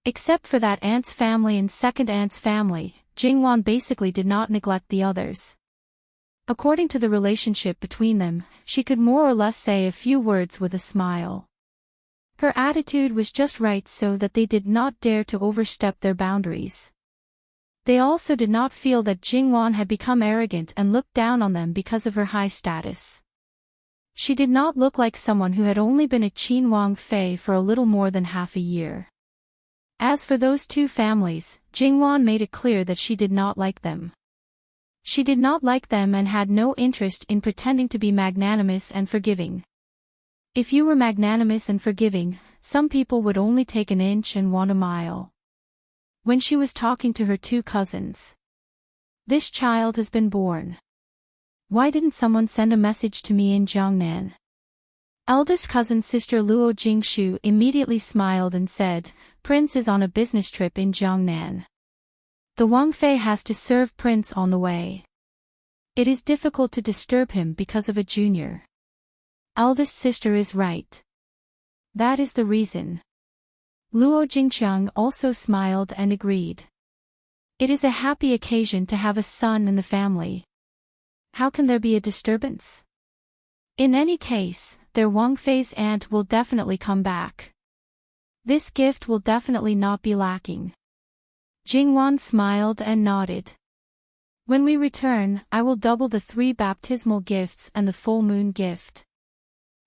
Except for that aunt's family and second aunt's family, Jingwan basically did not neglect the others. According to the relationship between them, she could more or less say a few words with a smile. Her attitude was just right so that they did not dare to overstep their boundaries. They also did not feel that Jingwan had become arrogant and looked down on them because of her high status. She did not look like someone who had only been a Qin Wang Fei for a little more than half a year. As for those two families, Jingwan made it clear that she did not like them. She did not like them and had no interest in pretending to be magnanimous and forgiving. If you were magnanimous and forgiving, some people would only take an inch and want a mile. When she was talking to her two cousins. This child has been born. Why didn't someone send a message to me in Jiangnan? Eldest cousin sister Luo Jingshu immediately smiled and said, Prince is on a business trip in Jiangnan. The Wang Fei has to serve Prince on the way. It is difficult to disturb him because of a junior. Eldest sister is right. That is the reason. Luo Jingqiang also smiled and agreed. It is a happy occasion to have a son in the family. How can there be a disturbance? In any case, their Wang Fei's aunt will definitely come back. This gift will definitely not be lacking. Jingwan smiled and nodded. When we return, I will double the 3 baptismal gifts and the full moon gift.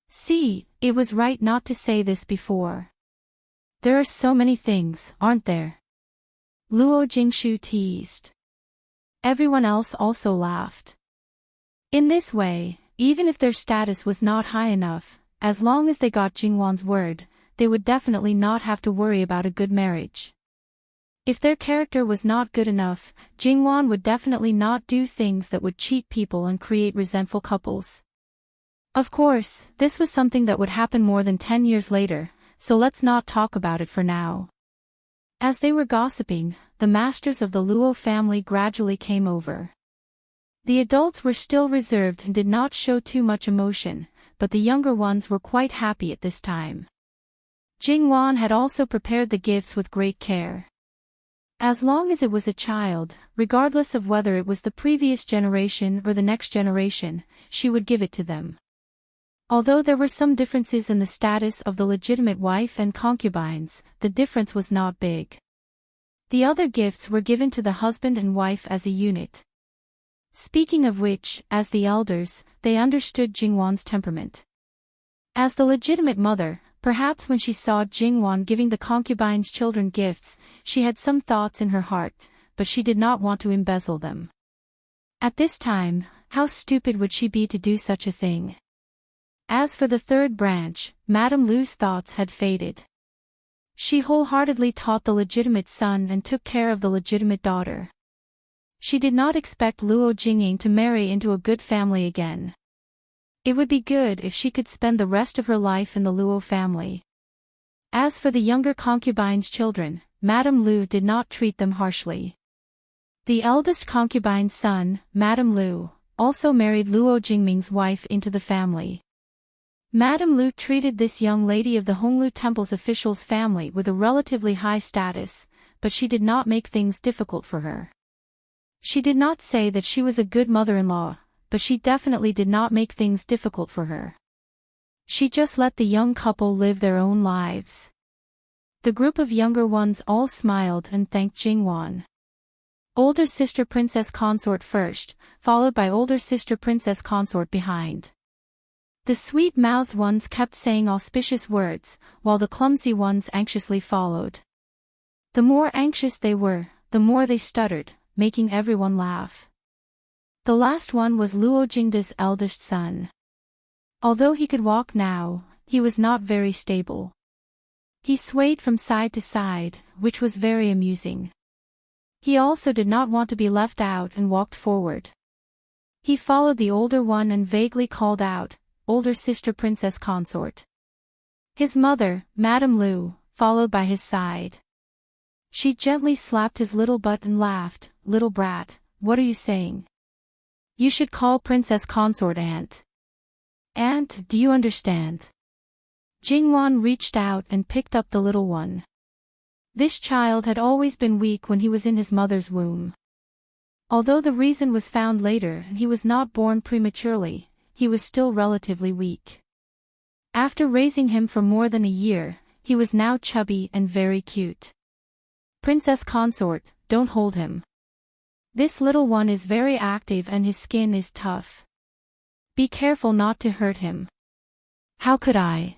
See, it was right not to say this before. There are so many things, aren't there? Luo Jingshu teased. Everyone else also laughed. In this way, even if their status was not high enough, as long as they got Jingwan's word, they would definitely not have to worry about a good marriage. If their character was not good enough, Jingwan would definitely not do things that would cheat people and create resentful couples. Of course, this was something that would happen more than 10 years later, so let's not talk about it for now. As they were gossiping, the masters of the Luo family gradually came over. The adults were still reserved and did not show too much emotion, but the younger ones were quite happy at this time. Jingwan had also prepared the gifts with great care. As long as it was a child, regardless of whether it was the previous generation or the next generation, she would give it to them. Although there were some differences in the status of the legitimate wife and concubines, the difference was not big. The other gifts were given to the husband and wife as a unit. Speaking of which, as the elders, they understood Jingwan's temperament. As the legitimate mother, perhaps when she saw Jingwan giving the concubines' children gifts, she had some thoughts in her heart, but she did not want to embezzle them. At this time, how stupid would she be to do such a thing? As for the third branch, Madame Lu's thoughts had faded. She wholeheartedly taught the legitimate son and took care of the legitimate daughter. She did not expect Luo Jingying to marry into a good family again. It would be good if she could spend the rest of her life in the Luo family. As for the younger concubine's children, Madame Lu did not treat them harshly. The eldest concubine's son, Madame Lu, also married Luo Jingming's wife into the family. Madame Lu treated this young lady of the Honglu Temple's officials' family with a relatively high status, but she did not make things difficult for her. She did not say that she was a good mother-in-law, but she definitely did not make things difficult for her. She just let the young couple live their own lives. The group of younger ones all smiled and thanked Jingwan. Older sister princess consort first, followed by older sister princess consort behind. The sweet-mouthed ones kept saying auspicious words, while the clumsy ones anxiously followed. The more anxious they were, the more they stuttered, making everyone laugh. The last one was Luo Jingda's eldest son. Although he could walk now, he was not very stable. He swayed from side to side, which was very amusing. He also did not want to be left out and walked forward. He followed the older one and vaguely called out, "Older sister princess consort." His mother, Madame Lu, followed by his side. She gently slapped his little butt and laughed, "Little brat, what are you saying? You should call princess consort aunt. Aunt, do you understand?" Jingwan reached out and picked up the little one. This child had always been weak when he was in his mother's womb. Although the reason was found later and he was not born prematurely, he was still relatively weak. After raising him for more than a year, he was now chubby and very cute. "Princess consort, don't hold him. This little one is very active and his skin is tough. Be careful not to hurt him." "How could I?"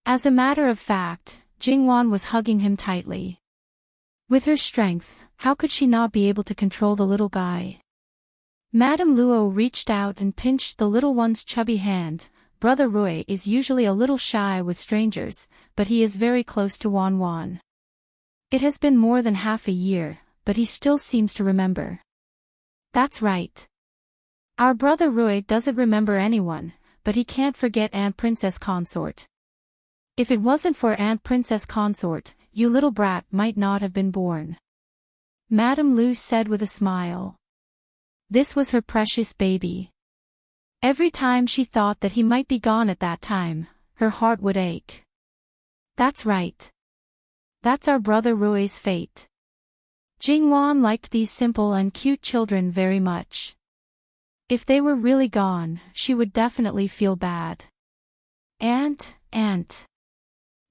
As a matter of fact, Jingwan was hugging him tightly. With her strength, how could she not be able to control the little guy? Madame Luo reached out and pinched the little one's chubby hand. Brother Rui is usually a little shy with strangers, but he is very close to Wan Wan. It has been more than half a year, but he still seems to remember. That's right. Our brother Rui doesn't remember anyone, but he can't forget Aunt Princess Consort. If it wasn't for Aunt Princess Consort, you little brat might not have been born. Madame Lu said with a smile. This was her precious baby. Every time she thought that he might be gone at that time, her heart would ache. That's right. That's our brother Rui's fate. Jingwan liked these simple and cute children very much. If they were really gone, she would definitely feel bad. Aunt.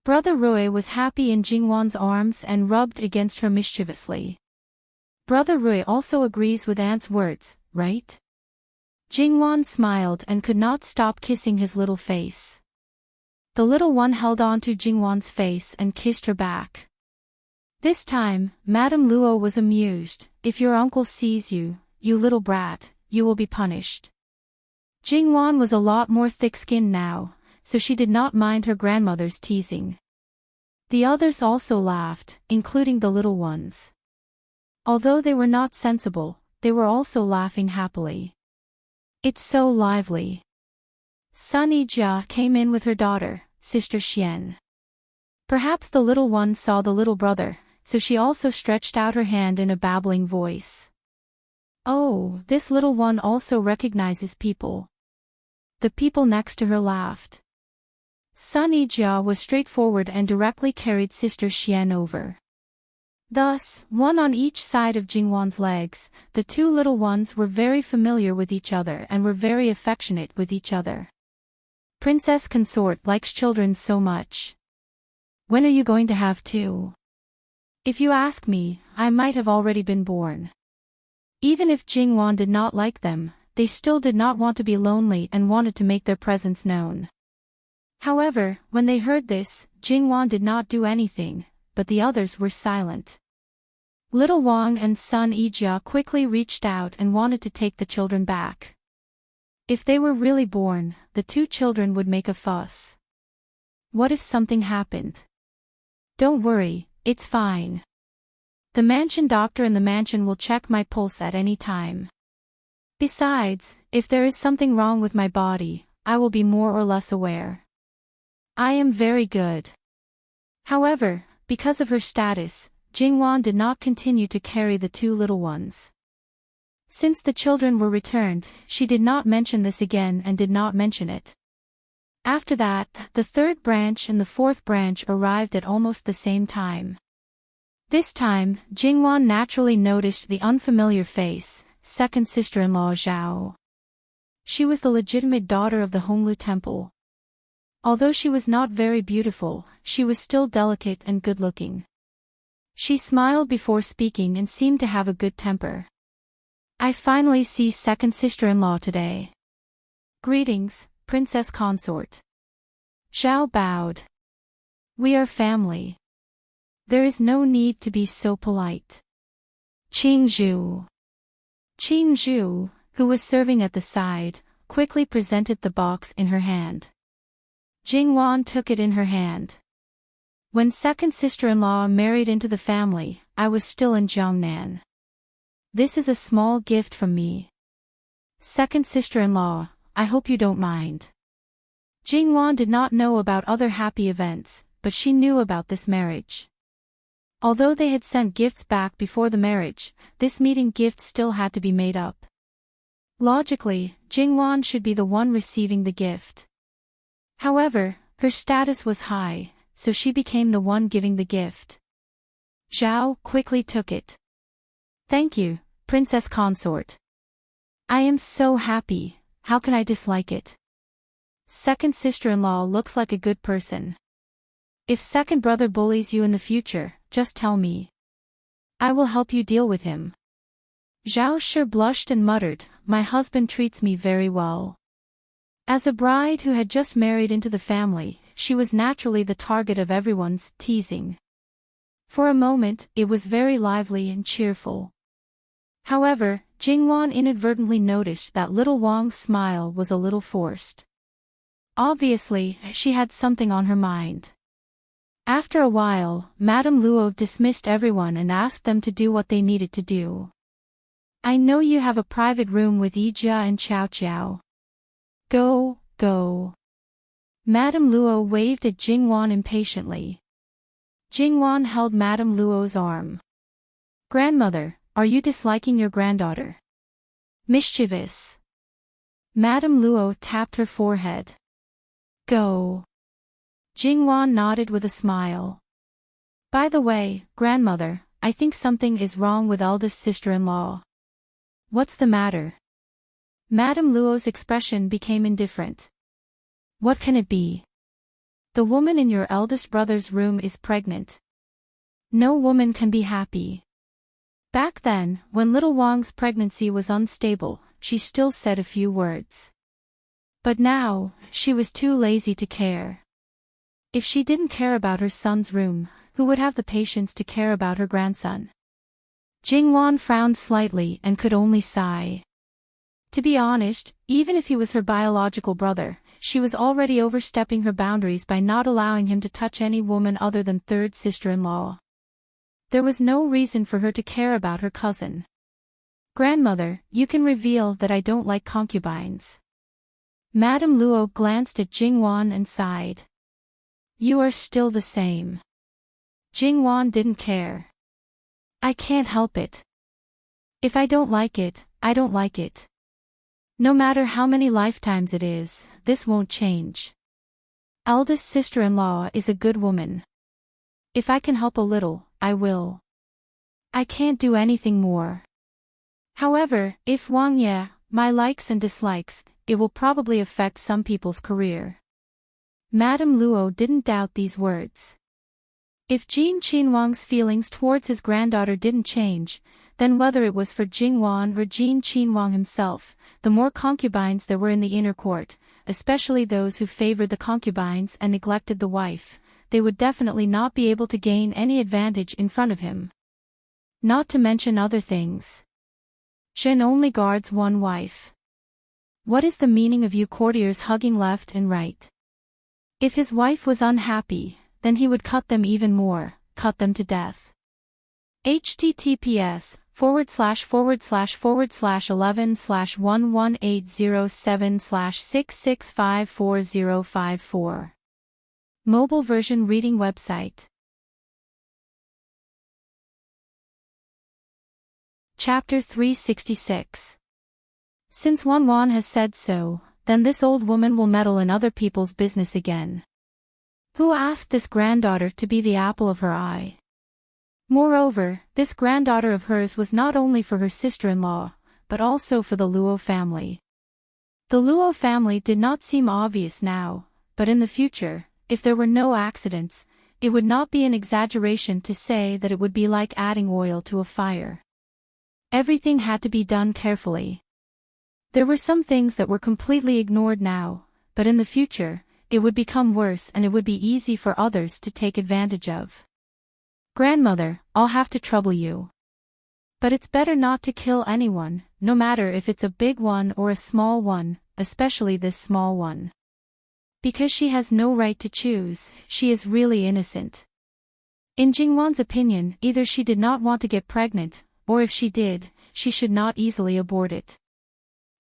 Brother Rui was happy in Jingwan's arms and rubbed against her mischievously. Brother Rui also agrees with Aunt's words, right? Jingwan smiled and could not stop kissing his little face. The little one held on to Jingwan's face and kissed her back. This time, Madame Luo was amused. If your uncle sees you, you little brat, you will be punished. Jingwan was a lot more thick-skinned now, so she did not mind her grandmother's teasing. The others also laughed, including the little ones. Although they were not sensible, they were also laughing happily. It's so lively. Sun Yijia came in with her daughter, Sister Xian. Perhaps the little one saw the little brother, so she also stretched out her hand in a babbling voice. Oh, this little one also recognizes people. The people next to her laughed. Sun Yijia was straightforward and directly carried Sister Xian over. Thus, one on each side of Jingwan's legs, the two little ones were very familiar with each other and were very affectionate with each other. Princess Consort likes children so much. When are you going to have two? If you ask me, I might have already been born. Even if Jingwan did not like them, they still did not want to be lonely and wanted to make their presence known. However, when they heard this, Jingwan did not do anything, but the others were silent. Little Wang and Sun Yijia quickly reached out and wanted to take the children back. If they were really born, the two children would make a fuss. What if something happened? Don't worry, it's fine. The mansion doctor in the mansion will check my pulse at any time. Besides, if there is something wrong with my body, I will be more or less aware. I am very good. However, because of her status, Jingwan did not continue to carry the two little ones. Since the children were returned, she did not mention this again and did not mention it. After that, the third branch and the fourth branch arrived at almost the same time. This time, Jingwan naturally noticed the unfamiliar face, second sister-in-law Zhao. She was the legitimate daughter of the Honglu Temple. Although she was not very beautiful, she was still delicate and good-looking. She smiled before speaking and seemed to have a good temper. I finally see second sister-in-law today. Greetings, Princess Consort. Zhao bowed. We are family. There is no need to be so polite. Qingzhu, who was serving at the side, quickly presented the box in her hand. Jingwan took it in her hand. When second sister-in-law married into the family, I was still in Jiangnan. This is a small gift from me. Second sister-in-law, I hope you don't mind. Jingwan did not know about other happy events, but she knew about this marriage. Although they had sent gifts back before the marriage, this meeting gift still had to be made up. Logically, Jingwan should be the one receiving the gift. However, her status was high, so she became the one giving the gift. Zhao quickly took it. Thank you, Princess Consort. I am so happy, how can I dislike it? Second sister-in-law looks like a good person. If second brother bullies you in the future, just tell me. I will help you deal with him. Zhao sure blushed and muttered, my husband treats me very well. As a bride who had just married into the family, she was naturally the target of everyone's teasing. For a moment, it was very lively and cheerful. However, Jingwan inadvertently noticed that little Wang's smile was a little forced. Obviously, she had something on her mind. After a while, Madame Luo dismissed everyone and asked them to do what they needed to do. I know you have a private room with Yijia and Qiao Qiao. Go, go. Madame Luo waved at Jingwan impatiently. Jingwan held Madame Luo's arm. Grandmother, are you disliking your granddaughter? Mischievous. Madame Luo tapped her forehead. Go. Jingwan nodded with a smile. By the way, grandmother, I think something is wrong with eldest sister-in-law. What's the matter? Madame Luo's expression became indifferent. What can it be? The woman in your eldest brother's room is pregnant. No woman can be happy. Back then, when little Wang's pregnancy was unstable, she still said a few words. But now, she was too lazy to care. If she didn't care about her son's room, who would have the patience to care about her grandson? Jingwan frowned slightly and could only sigh. To be honest, even if he was her biological brother, she was already overstepping her boundaries by not allowing him to touch any woman other than third sister-in-law. There was no reason for her to care about her cousin. Grandmother, you can reveal that I don't like concubines. Madame Luo glanced at Jingwan and sighed. You are still the same. Jingwan didn't care. I can't help it. If I don't like it, I don't like it. No matter how many lifetimes it is, this won't change. Eldest sister-in-law is a good woman. If I can help a little, I will. I can't do anything more. However, if Wang my likes and dislikes, it will probably affect some people's career. Madame Luo didn't doubt these words. If Jin Qinhuang's feelings towards his granddaughter didn't change, then whether it was for Jingwan or Jin Qinhuang himself, the more concubines there were in the inner court, especially those who favored the concubines and neglected the wife, they would definitely not be able to gain any advantage in front of him. Not to mention other things. Shen only guards one wife. What is the meaning of you courtiers hugging left and right? If his wife was unhappy, then he would cut them even more, cut them to death. https://11/11807/6654054 Mobile version reading website. Chapter 366. Since Wan has said so, then this old woman will meddle in other people's business again. Who asked this granddaughter to be the apple of her eye? Moreover, this granddaughter of hers was not only for her sister-in-law, but also for the Luo family. The Luo family did not seem obvious now, but in the future, if there were no accidents, it would not be an exaggeration to say that it would be like adding oil to a fire. Everything had to be done carefully. There were some things that were completely ignored now, but in the future, it would become worse and it would be easy for others to take advantage of. Grandmother, I'll have to trouble you. But it's better not to kill anyone, no matter if it's a big one or a small one, especially this small one. Because she has no right to choose, she is really innocent. In Jingwan's opinion, either she did not want to get pregnant, or if she did, she should not easily abort it.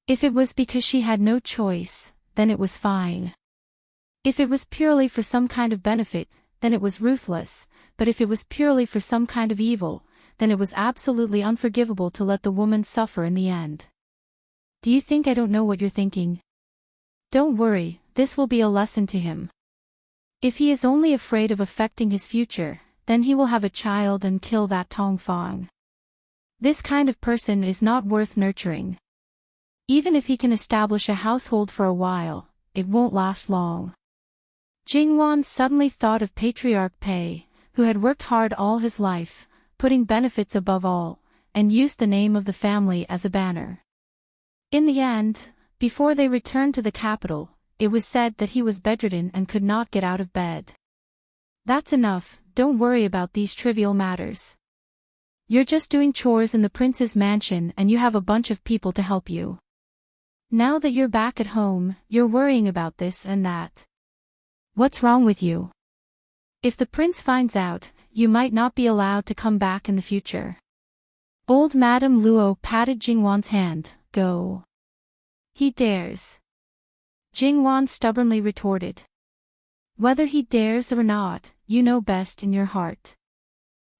If it was because she had no choice, then it was fine. If it was purely for some kind of benefit, then it was ruthless, but if it was purely for some kind of evil, then it was absolutely unforgivable to let the woman suffer in the end. Do you think I don't know what you're thinking? Don't worry, this will be a lesson to him. If he is only afraid of affecting his future, then he will have a child and kill that Tongfang. This kind of person is not worth nurturing. Even if he can establish a household for a while, it won't last long. Jingwan suddenly thought of Patriarch Pei, who had worked hard all his life, putting benefits above all, and used the name of the family as a banner. In the end, before they returned to the capital, it was said that he was bedridden and could not get out of bed. That's enough, don't worry about these trivial matters. You're just doing chores in the prince's mansion and you have a bunch of people to help you. Now that you're back at home, you're worrying about this and that. What's wrong with you? If the prince finds out, you might not be allowed to come back in the future. Old Madame Luo patted Jingwan's hand. Go. He dares. Jingwan stubbornly retorted. Whether he dares or not, you know best in your heart.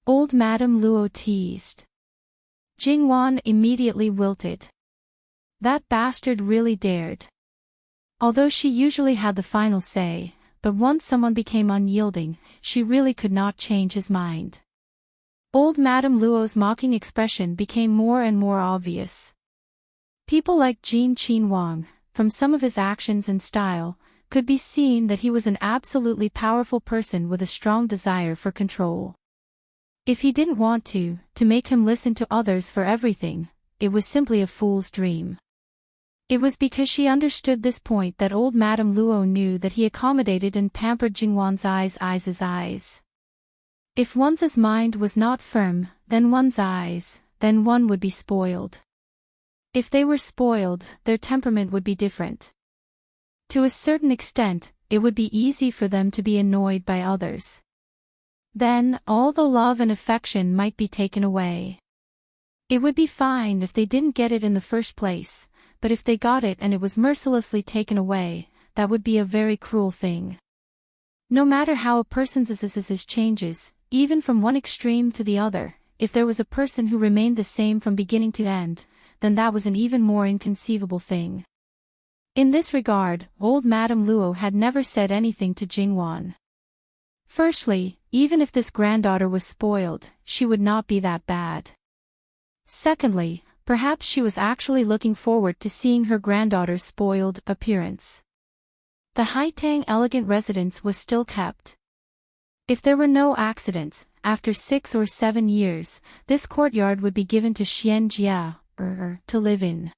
Old Madame Luo teased. Jingwan immediately wilted. That bastard really dared. Although she usually had the final say, but once someone became unyielding, she really could not change his mind. Old Madame Luo's mocking expression became more and more obvious. People like Jin Qin Wang, from some of his actions and style, could be seen that he was an absolutely powerful person with a strong desire for control. If he didn't want to make him listen to others for everything, it was simply a fool's dream. It was because she understood this point that old Madame Luo knew that he accommodated and pampered Jingwan's eyes. If one's mind was not firm, then one would be spoiled. If they were spoiled, their temperament would be different. To a certain extent, it would be easy for them to be annoyed by others. Then, all the love and affection might be taken away. It would be fine if they didn't get it in the first place, but if they got it and it was mercilessly taken away, that would be a very cruel thing. No matter how a person's changes, even from one extreme to the other, if there was a person who remained the same from beginning to end, then that was an even more inconceivable thing. In this regard, old Madame Luo had never said anything to Jingwan. Firstly, even if this granddaughter was spoiled, she would not be that bad. Secondly, perhaps she was actually looking forward to seeing her granddaughter's spoiled appearance. The Haitang elegant residence was still kept. If there were no accidents, after 6 or 7 years, this courtyard would be given to Xian Jia, to live in.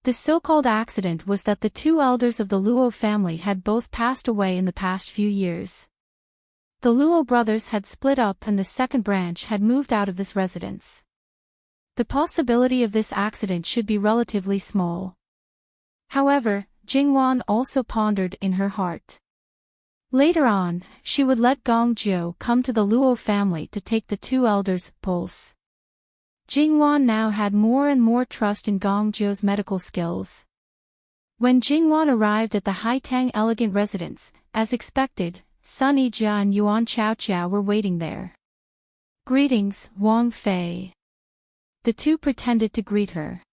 The so-called accident was that the 2 elders of the Luo family had both passed away in the past few years. The Luo brothers had split up and the second branch had moved out of this residence. The possibility of this accident should be relatively small. However, Jingwan also pondered in her heart. Later on, she would let Gong Jiu come to the Luo family to take the 2 elders' pulse. Jingwan now had more and more trust in Gong Jiu's medical skills. When Jingwan arrived at the Haitang elegant residence, as expected, Sun Yijia and Yuan Chaoqiao were waiting there. Greetings, Wang Fei. The 2 pretended to greet her.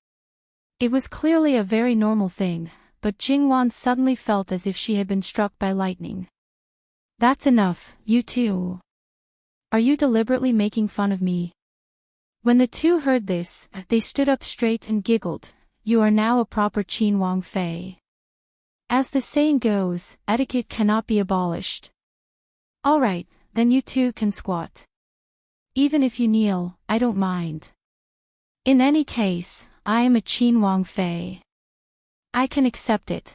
It was clearly a very normal thing, but Jingwan suddenly felt as if she had been struck by lightning. That's enough, you 2. Are you deliberately making fun of me? When the 2 heard this, they stood up straight and giggled. You are now a proper Qin Wang Fei. As the saying goes, etiquette cannot be abolished. Alright, then you 2 can squat. Even if you kneel, I don't mind. In any case, I am a Qin Wang Fei. I can accept it.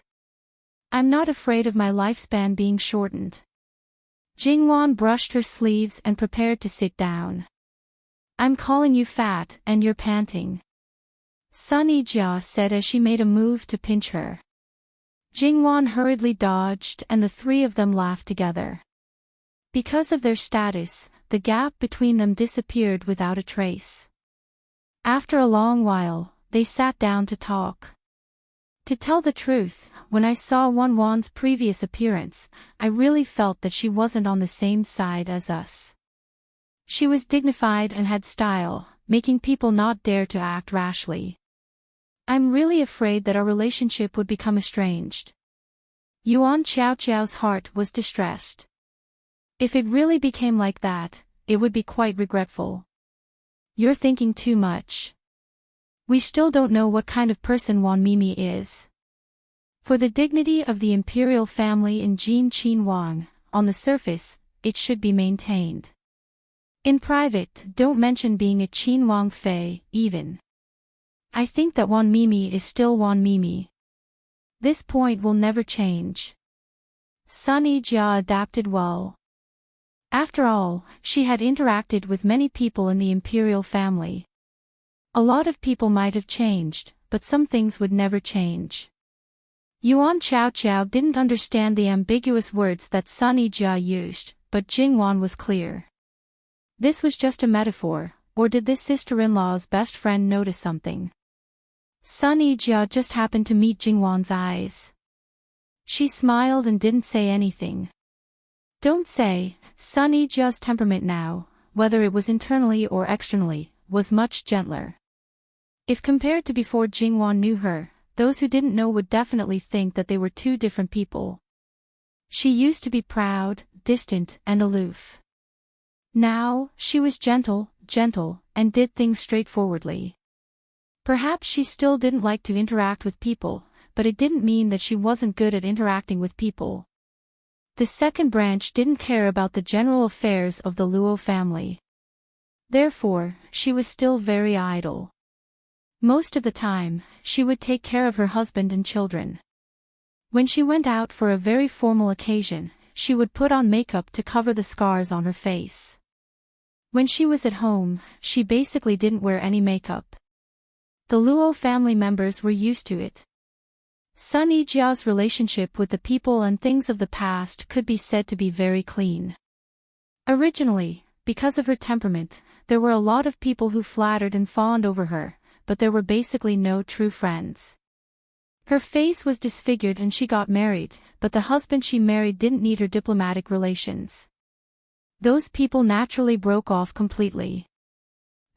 I'm not afraid of my lifespan being shortened. Jingwan brushed her sleeves and prepared to sit down. I'm calling you fat and you're panting. Sun Yijia said as she made a move to pinch her. Jingwan hurriedly dodged and the three of them laughed together. Because of their status, the gap between them disappeared without a trace. After a long while, they sat down to talk. To tell the truth, when I saw Wan's previous appearance, I really felt that she wasn't on the same side as us. She was dignified and had style, making people not dare to act rashly. I'm really afraid that our relationship would become estranged. Yuan Xiao's heart was distressed. If it really became like that, it would be quite regretful. You're thinking too much. We still don't know what kind of person Wan Mimi is. For the dignity of the imperial family in Jin Qin Wang, on the surface, it should be maintained. In private, don't mention being a Qin Wang Fei, even. I think that Wan Mimi is still Wan Mimi. This point will never change. Sun Yijia adapted well. After all, she had interacted with many people in the imperial family. A lot of people might have changed, but some things would never change. Yuan Xiao didn't understand the ambiguous words that Sun Yijia used, but Jingwan was clear. This was just a metaphor, or did this sister-in-law's best friend notice something? Sun Yijia just happened to meet Jingwan's eyes. She smiled and didn't say anything. Don't say, Sun Yijia's temperament now, whether it was internally or externally, was much gentler. If compared to before Jingwan knew her, those who didn't know would definitely think that they were two different people. She used to be proud, distant, and aloof. Now, she was gentle, and did things straightforwardly. Perhaps she still didn't like to interact with people, but it didn't mean that she wasn't good at interacting with people. The second branch didn't care about the general affairs of the Luo family. Therefore, she was still very idle. Most of the time, she would take care of her husband and children. When she went out for a very formal occasion, she would put on makeup to cover the scars on her face. When she was at home, she basically didn't wear any makeup. The Luo family members were used to it. Sun Yijia's relationship with the people and things of the past could be said to be very clean. Originally, because of her temperament, there were a lot of people who flattered and fawned over her, but there were basically no true friends. Her face was disfigured and she got married, but the husband she married didn't need her diplomatic relations. Those people naturally broke off completely.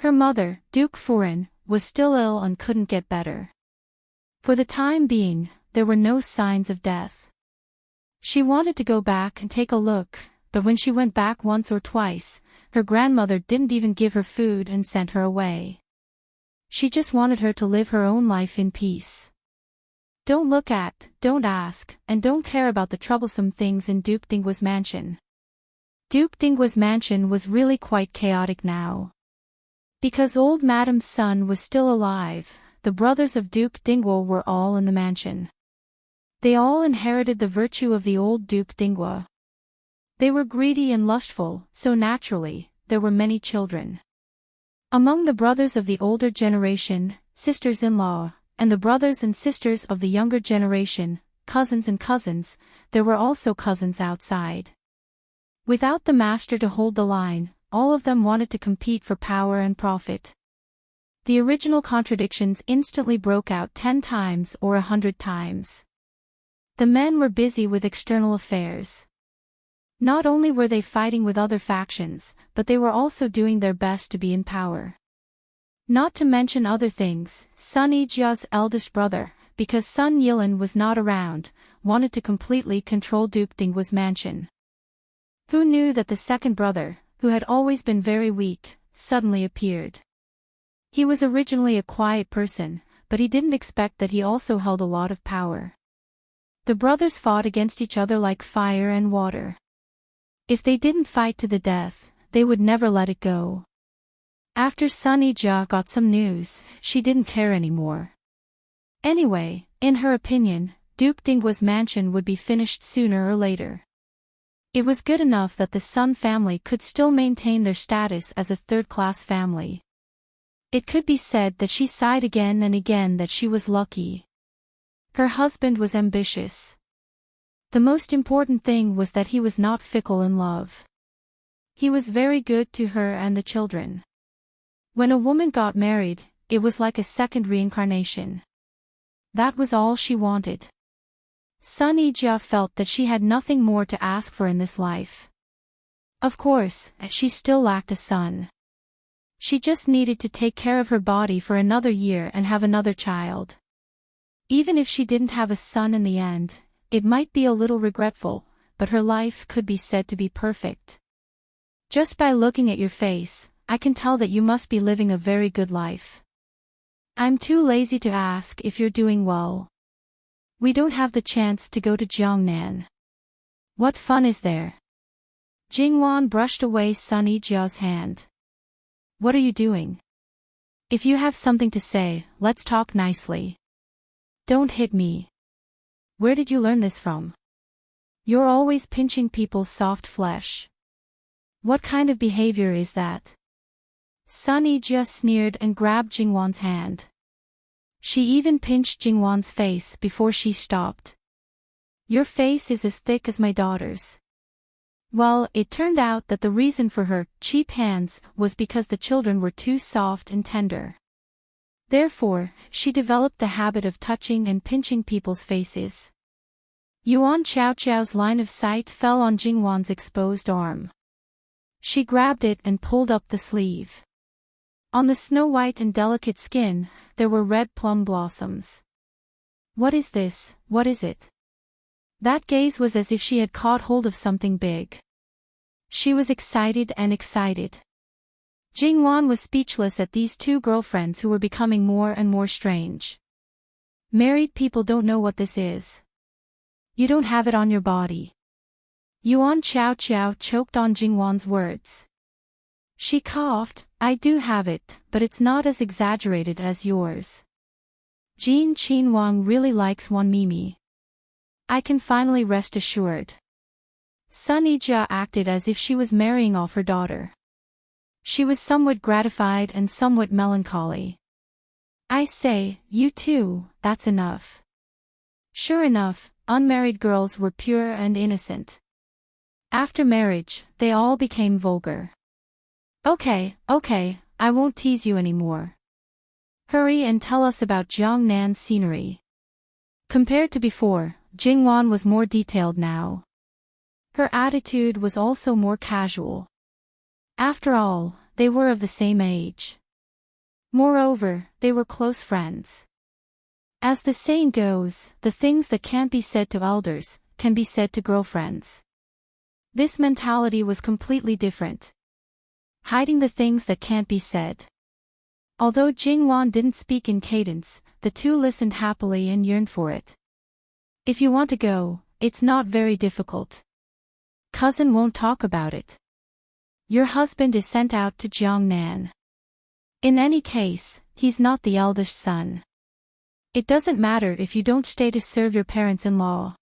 Her mother, Duke Furen, was still ill and couldn't get better. For the time being, there were no signs of death. She wanted to go back and take a look, but when she went back once or twice, her grandmother didn't even give her food and sent her away. She just wanted her to live her own life in peace. Don't look at, don't ask, and don't care about the troublesome things in Duke Dinggua's mansion. Duke Dinggua's mansion was really quite chaotic now. Because old Madame's son was still alive, the brothers of Duke Dinggua were all in the mansion. They all inherited the virtue of the old Duke Dinggua. They were greedy and lustful, so naturally, there were many children. Among the brothers of the older generation, sisters-in-law, and the brothers and sisters of the younger generation, cousins and cousins, there were also cousins outside. Without the master to hold the line, all of them wanted to compete for power and profit. The original contradictions instantly broke out 10 times or 100 times. The men were busy with external affairs. Not only were they fighting with other factions, but they were also doing their best to be in power. Not to mention other things, Sun Yijia's eldest brother, because Sun Yilin was not around, wanted to completely control Duke Dinggua's mansion. Who knew that the second brother, who had always been very weak, suddenly appeared? He was originally a quiet person, but he didn't expect that he also held a lot of power. The brothers fought against each other like fire and water. If they didn't fight to the death, they would never let it go. After Sun Yijia got some news, she didn't care anymore. Anyway, in her opinion, Duke Dinggua's mansion would be finished sooner or later. It was good enough that the Sun family could still maintain their status as a third-class family. It could be said that she sighed again and again that she was lucky. Her husband was ambitious. The most important thing was that he was not fickle in love. He was very good to her and the children. When a woman got married, it was like a second reincarnation. That was all she wanted. Sun Yijia felt that she had nothing more to ask for in this life. Of course, she still lacked a son. She just needed to take care of her body for another year and have another child. Even if she didn't have a son in the end, it might be a little regretful, but her life could be said to be perfect. Just by looking at your face, I can tell that you must be living a very good life. I'm too lazy to ask if you're doing well. We don't have the chance to go to Jiangnan. What fun is there? Jingwan brushed away Sun Yijia's hand. What are you doing? If you have something to say, let's talk nicely. Don't hit me. Where did you learn this from? You're always pinching people's soft flesh. What kind of behavior is that? Sun Yijia sneered and grabbed Jingwan's hand. She even pinched Jingwan's face before she stopped. Your face is as thick as my daughter's. Well, it turned out that the reason for her cheap hands was because the children were too soft and tender. Therefore, she developed the habit of touching and pinching people's faces. Yuan Chaochao's line of sight fell on Jingwan's exposed arm. She grabbed it and pulled up the sleeve. On the snow-white and delicate skin, there were red plum blossoms. What is this? What is it? That gaze was as if she had caught hold of something big. She was excited and excited. Jingwan was speechless at these two girlfriends who were becoming more and more strange. Married people don't know what this is. You don't have it on your body. Yuan Chaochao choked on Jingwan's words. She coughed, I do have it, but it's not as exaggerated as yours. Jin Qinwang really likes Wan Mimi. I can finally rest assured. Sun Yijia acted as if she was marrying off her daughter. She was somewhat gratified and somewhat melancholy. I say, you too, that's enough. Sure enough, unmarried girls were pure and innocent. After marriage, they all became vulgar. Okay, I won't tease you anymore. Hurry and tell us about Jiangnan's scenery. Compared to before, Jingwan was more detailed now. Her attitude was also more casual. After all, they were of the same age. Moreover, they were close friends. As the saying goes, the things that can't be said to elders, can be said to girlfriends. This mentality was completely different. Hiding the things that can't be said. Although Jingwan didn't speak in cadence, the two listened happily and yearned for it. If you want to go, it's not very difficult. Cousin won't talk about it. Your husband is sent out to Jiangnan. In any case, he's not the eldest son. It doesn't matter if you don't stay to serve your parents-in-law.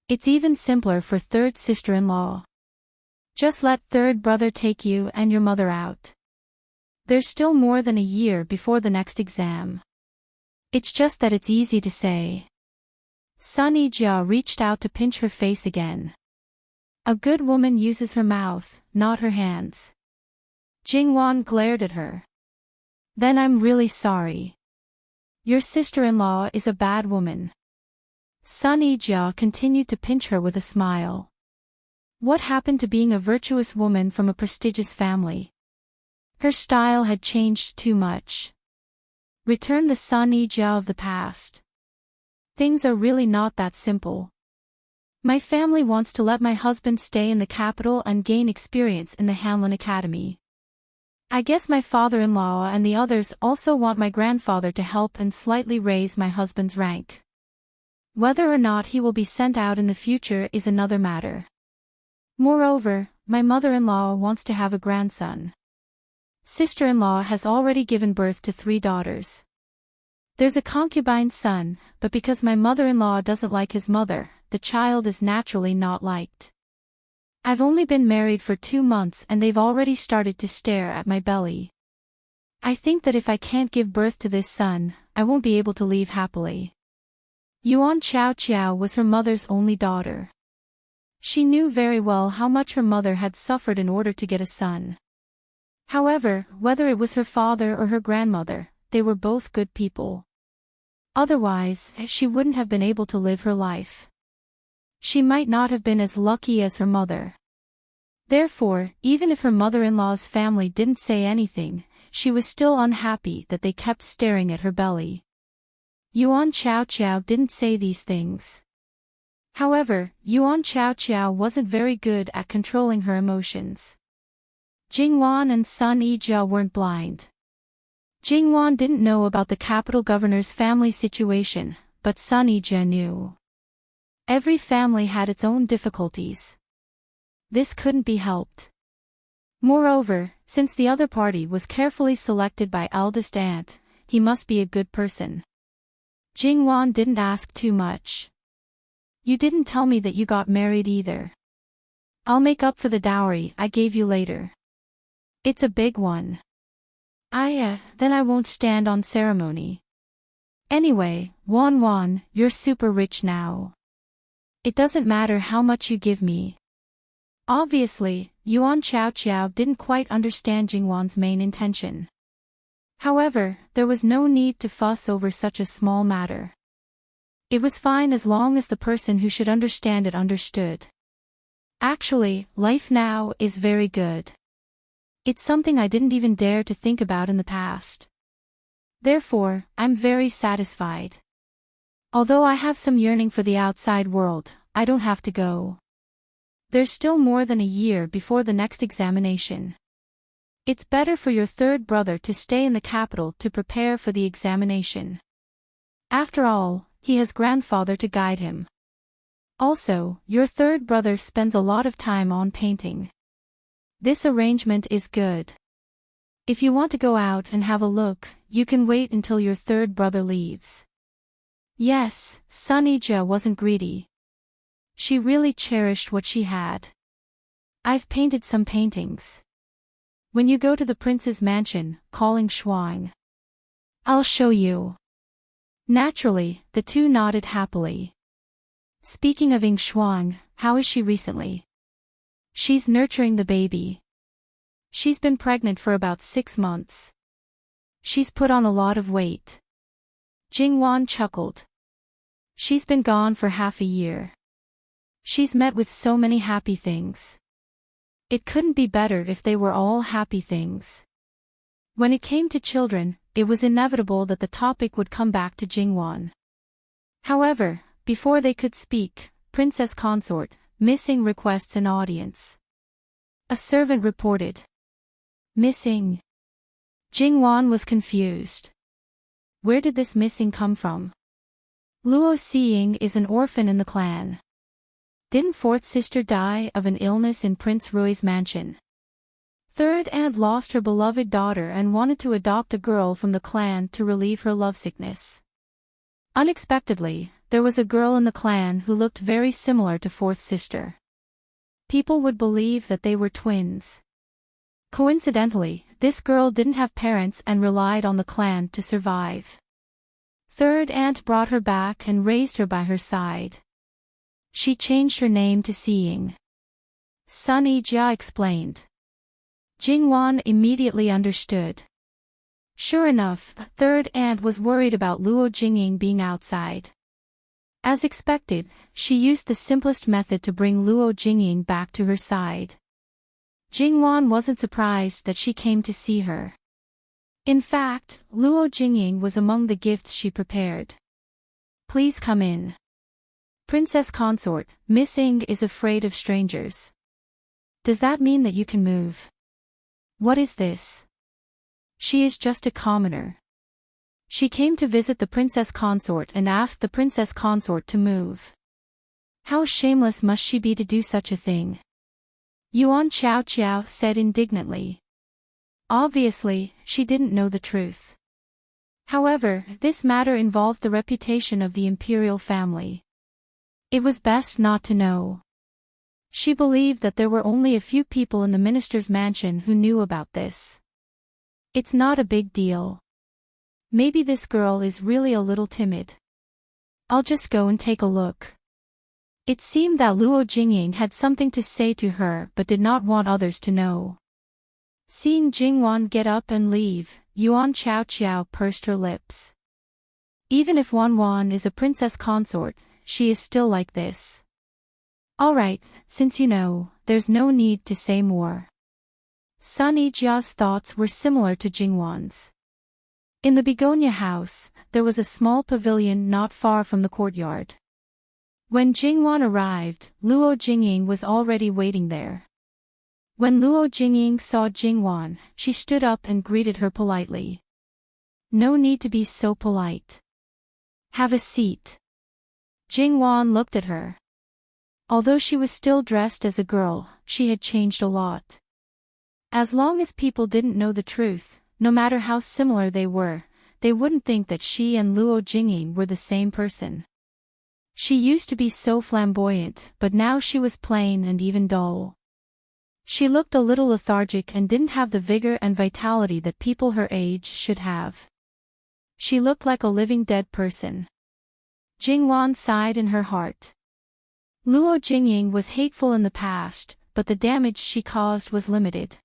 It's even simpler for third sister-in-law. Just let third brother take you and your mother out. There's still more than a year before the next exam. It's just that it's easy to say. Sun Yijia reached out to pinch her face again. A good woman uses her mouth, not her hands. Jingwan glared at her. Then I'm really sorry. Your sister-in-law is a bad woman. Sun Yijia continued to pinch her with a smile. What happened to being a virtuous woman from a prestigious family? Her style had changed too much. Return the Sun Yijia of the past. Things are really not that simple. My family wants to let my husband stay in the capital and gain experience in the Hanlin Academy. I guess my father-in-law and the others also want my grandfather to help and slightly raise my husband's rank. Whether or not he will be sent out in the future is another matter. Moreover, my mother-in-law wants to have a grandson. Sister-in-law has already given birth to 3 daughters. There's a concubine son, but because my mother-in-law doesn't like his mother, the child is naturally not liked. I've only been married for 2 months and they've already started to stare at my belly. I think that if I can't give birth to this son, I won't be able to leave happily. Yuan Chao Chiao was her mother's only daughter. She knew very well how much her mother had suffered in order to get a son. However, whether it was her father or her grandmother, they were both good people. Otherwise, she wouldn't have been able to live her life. She might not have been as lucky as her mother. Therefore, even if her mother-in-law's family didn't say anything, she was still unhappy that they kept staring at her belly. Yuan Chao Chiao didn't say these things. However, Yuan Chao Chiao wasn't very good at controlling her emotions. Jingwan and Sun Yijia weren't blind. Jingwan didn't know about the capital governor's family situation, but Sun Yijia knew. Every family had its own difficulties. This couldn't be helped. Moreover, since the other party was carefully selected by eldest aunt, he must be a good person. Jingwan didn't ask too much. You didn't tell me that you got married either. I'll make up for the dowry I gave you later. It's a big one. Then I won't stand on ceremony. Anyway, Wan, you're super rich now. It doesn't matter how much you give me. Obviously, Yuan Chao Chiao didn't quite understand Jingwan's main intention. However, there was no need to fuss over such a small matter. It was fine as long as the person who should understand it understood. Actually, life now is very good. It's something I didn't even dare to think about in the past. Therefore, I'm very satisfied. Although I have some yearning for the outside world, I don't have to go. There's still more than a year before the next examination. It's better for your third brother to stay in the capital to prepare for the examination. After all, he has grandfather to guide him. Also, your third brother spends a lot of time on painting. This arrangement is good. If you want to go out and have a look, you can wait until your third brother leaves. Yes, Sun Yijia wasn't greedy. She really cherished what she had. I've painted some paintings. When you go to the prince's mansion, calling Shuang. I'll show you. Naturally, the two nodded happily. Speaking of Ing Shuang, how is she recently? She's nurturing the baby. She's been pregnant for about 6 months. She's put on a lot of weight. Jingwan chuckled. She's been gone for half a year. She's met with so many happy things. It couldn't be better if they were all happy things. When it came to children, it was inevitable that the topic would come back to Jingwan. However, before they could speak, Princess Consort, missing requests an audience. A servant reported. Missing. Jingwan was confused. Where did this missing come from? Luo Xiying is an orphan in the clan. Didn't fourth sister die of an illness in Prince Rui's mansion? Third aunt lost her beloved daughter and wanted to adopt a girl from the clan to relieve her lovesickness. Unexpectedly, there was a girl in the clan who looked very similar to fourth sister. People would believe that they were twins. Coincidentally, this girl didn't have parents and relied on the clan to survive. Third aunt brought her back and raised her by her side. She changed her name to Xiying. Sun Yijia explained. Jingwan immediately understood. Sure enough, third aunt was worried about Luo Jingying being outside. As expected, she used the simplest method to bring Luo Jingying back to her side. Jingwan wasn't surprised that she came to see her. In fact, Luo Jingying was among the gifts she prepared. Please come in. Princess Consort, Missing is afraid of strangers. Does that mean that you can move? What is this? She is just a commoner. She came to visit the Princess Consort and asked the Princess Consort to move. How shameless must she be to do such a thing? Yuan Chao Chiao said indignantly. Obviously, she didn't know the truth. However, this matter involved the reputation of the imperial family. It was best not to know. She believed that there were only a few people in the minister's mansion who knew about this. It's not a big deal. Maybe this girl is really a little timid. I'll just go and take a look. It seemed that Luo Jingying had something to say to her but did not want others to know. Seeing Jingwan get up and leave, Yuan Chaoqiao pursed her lips. Even if Wan is a princess consort, she is still like this. Alright, since you know, there's no need to say more. Sun Yijia's thoughts were similar to Jingwan's. In the begonia house, there was a small pavilion not far from the courtyard. When Jingwan arrived, Luo Jingying was already waiting there. When Luo Jingying saw Jingwan, she stood up and greeted her politely. No need to be so polite. Have a seat. Jingwan looked at her. Although she was still dressed as a girl, she had changed a lot. As long as people didn't know the truth, no matter how similar they were, they wouldn't think that she and Luo Jingying were the same person. She used to be so flamboyant, but now she was plain and even dull. She looked a little lethargic and didn't have the vigor and vitality that people her age should have. She looked like a living dead person. Jingwan sighed in her heart. Luo Jingying was hateful in the past, but the damage she caused was limited.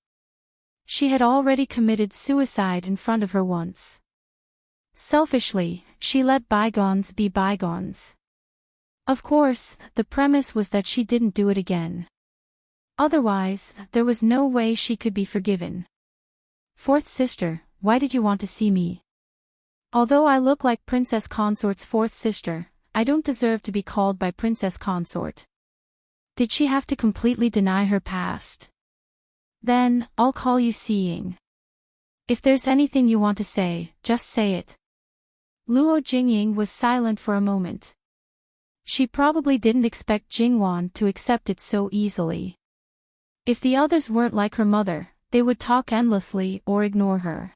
She had already committed suicide in front of her once. Selfishly, she let bygones be bygones. Of course, the premise was that she didn't do it again. Otherwise, there was no way she could be forgiven. Fourth sister, why did you want to see me? Although I look like Princess Consort's fourth sister, I don't deserve to be called by Princess Consort. Did she have to completely deny her past? Then, I'll call you Seeing. If there's anything you want to say, just say it. Luo Jingying was silent for a moment. She probably didn't expect Jingwan to accept it so easily. If the others weren't like her mother, they would talk endlessly or ignore her.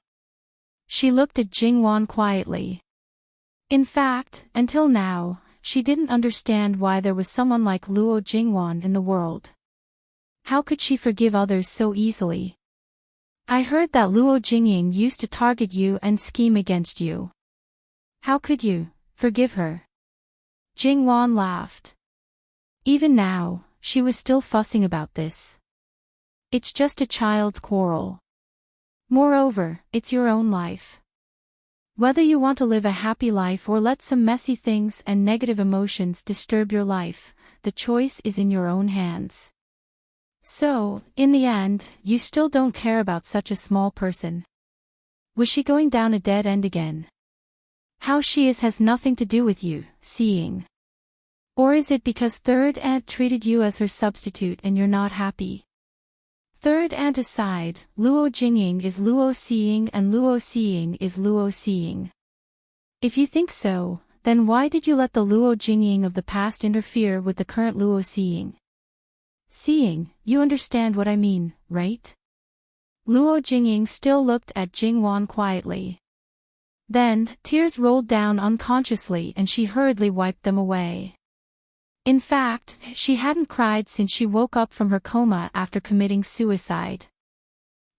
She looked at Jingwan quietly. In fact, until now, she didn't understand why there was someone like Luo Jingwan in the world. How could she forgive others so easily? I heard that Luo Jingying used to target you and scheme against you. How could you forgive her? Jingwan laughed. Even now, she was still fussing about this. It's just a child's quarrel. Moreover, it's your own life. Whether you want to live a happy life or let some messy things and negative emotions disturb your life, the choice is in your own hands. So, in the end, you still don't care about such a small person. Was she going down a dead end again? How she is has nothing to do with you, Seeing. Or is it because Third Aunt treated you as her substitute and you're not happy? Third Aunt aside, Luo Jingying is Luo Seeing and Luo Seeing is Luo Seeing. If you think so, then why did you let the Luo Jingying of the past interfere with the current Luo Seeing? Seeing, you understand what I mean, right? Luo Jingying still looked at Jingwan quietly. Then, tears rolled down unconsciously and she hurriedly wiped them away. In fact, she hadn't cried since she woke up from her coma after committing suicide.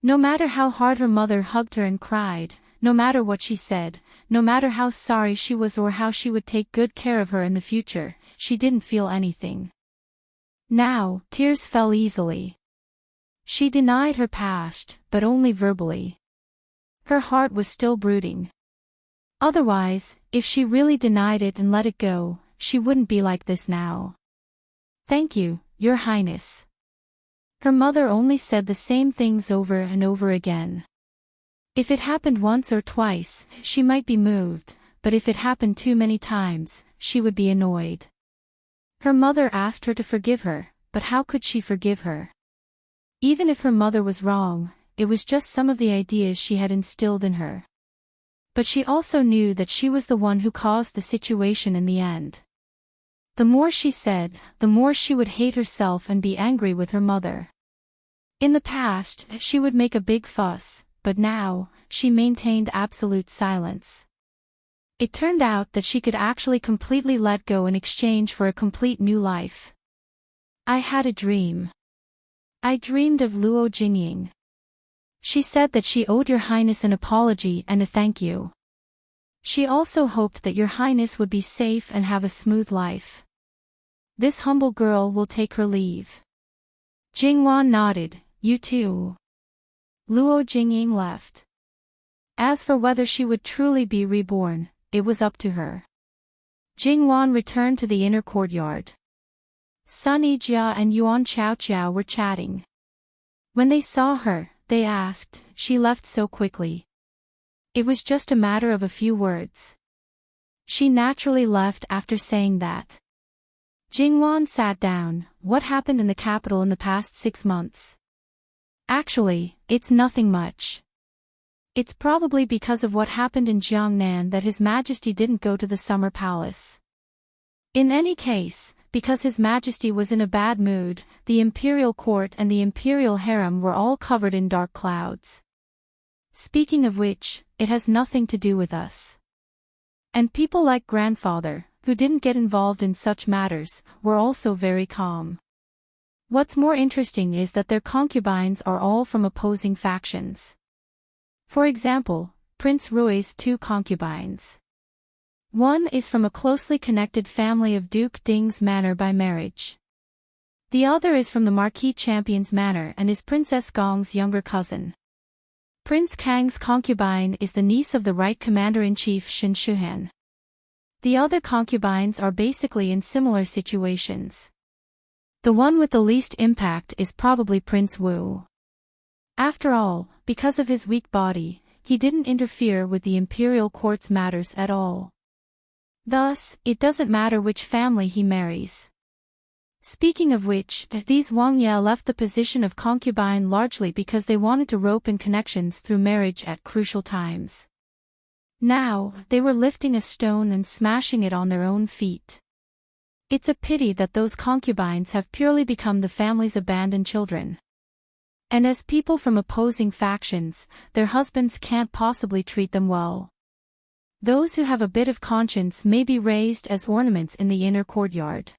No matter how hard her mother hugged her and cried, no matter what she said, no matter how sorry she was or how she would take good care of her in the future, she didn't feel anything. Now, tears fell easily. She denied her past, but only verbally. Her heart was still brooding. Otherwise, if she really denied it and let it go, she wouldn't be like this now. Thank you, Your Highness. Her mother only said the same things over and over again. If it happened once or twice, she might be moved, but if it happened too many times, she would be annoyed. Her mother asked her to forgive her, but how could she forgive her? Even if her mother was wrong, it was just some of the ideas she had instilled in her. But she also knew that she was the one who caused the situation in the end. The more she said, the more she would hate herself and be angry with her mother. In the past, she would make a big fuss, but now, she maintained absolute silence. It turned out that she could actually completely let go in exchange for a complete new life. I had a dream. I dreamed of Luo Jingying. She said that she owed Your Highness an apology and a thank you. She also hoped that your highness would be safe and have a smooth life. This humble girl will take her leave. Jingwan nodded. You too. Luo Jingying left. As for whether she would truly be reborn, it was up to her. Jingwan returned to the inner courtyard. Sun Yijia and Yuan Chaoqiao were chatting. When they saw her, they asked, she left so quickly. It was just a matter of a few words. She naturally left after saying that. Jingwan sat down. What happened in the capital in the past 6 months? Actually, it's nothing much. It's probably because of what happened in Jiangnan that His Majesty didn't go to the Summer Palace. In any case, because His Majesty was in a bad mood, the imperial court and the imperial harem were all covered in dark clouds. Speaking of which, it has nothing to do with us. And people like grandfather, who didn't get involved in such matters, were also very calm. What's more interesting is that their concubines are all from opposing factions. For example, Prince Rui's 2 concubines. One is from a closely connected family of Duke Ding's manor by marriage. The other is from the Marquis Champion's manor and is Princess Gong's younger cousin. Prince Kang's concubine is the niece of the right commander-in-chief Shen Shuhan. The other concubines are basically in similar situations. The one with the least impact is probably Prince Wu. After all, because of his weak body, he didn't interfere with the imperial court's matters at all. Thus, it doesn't matter which family he marries. Speaking of which, these Wang Ye left the position of concubine largely because they wanted to rope in connections through marriage at crucial times. Now, they were lifting a stone and smashing it on their own feet. It's a pity that those concubines have purely become the family's abandoned children. And as people from opposing factions, their husbands can't possibly treat them well. Those who have a bit of conscience may be raised as ornaments in the inner courtyard.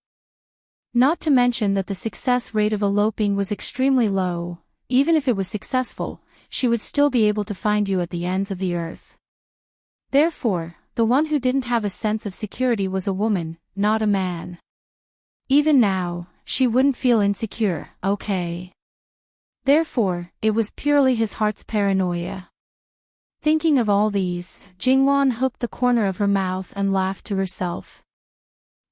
Not to mention that the success rate of eloping was extremely low. Even if it was successful, she would still be able to find you at the ends of the earth. Therefore, the one who didn't have a sense of security was a woman, not a man. Even now, she wouldn't feel insecure, okay? Therefore, it was purely his heart's paranoia. Thinking of all these, Jingwan hooked the corner of her mouth and laughed to herself.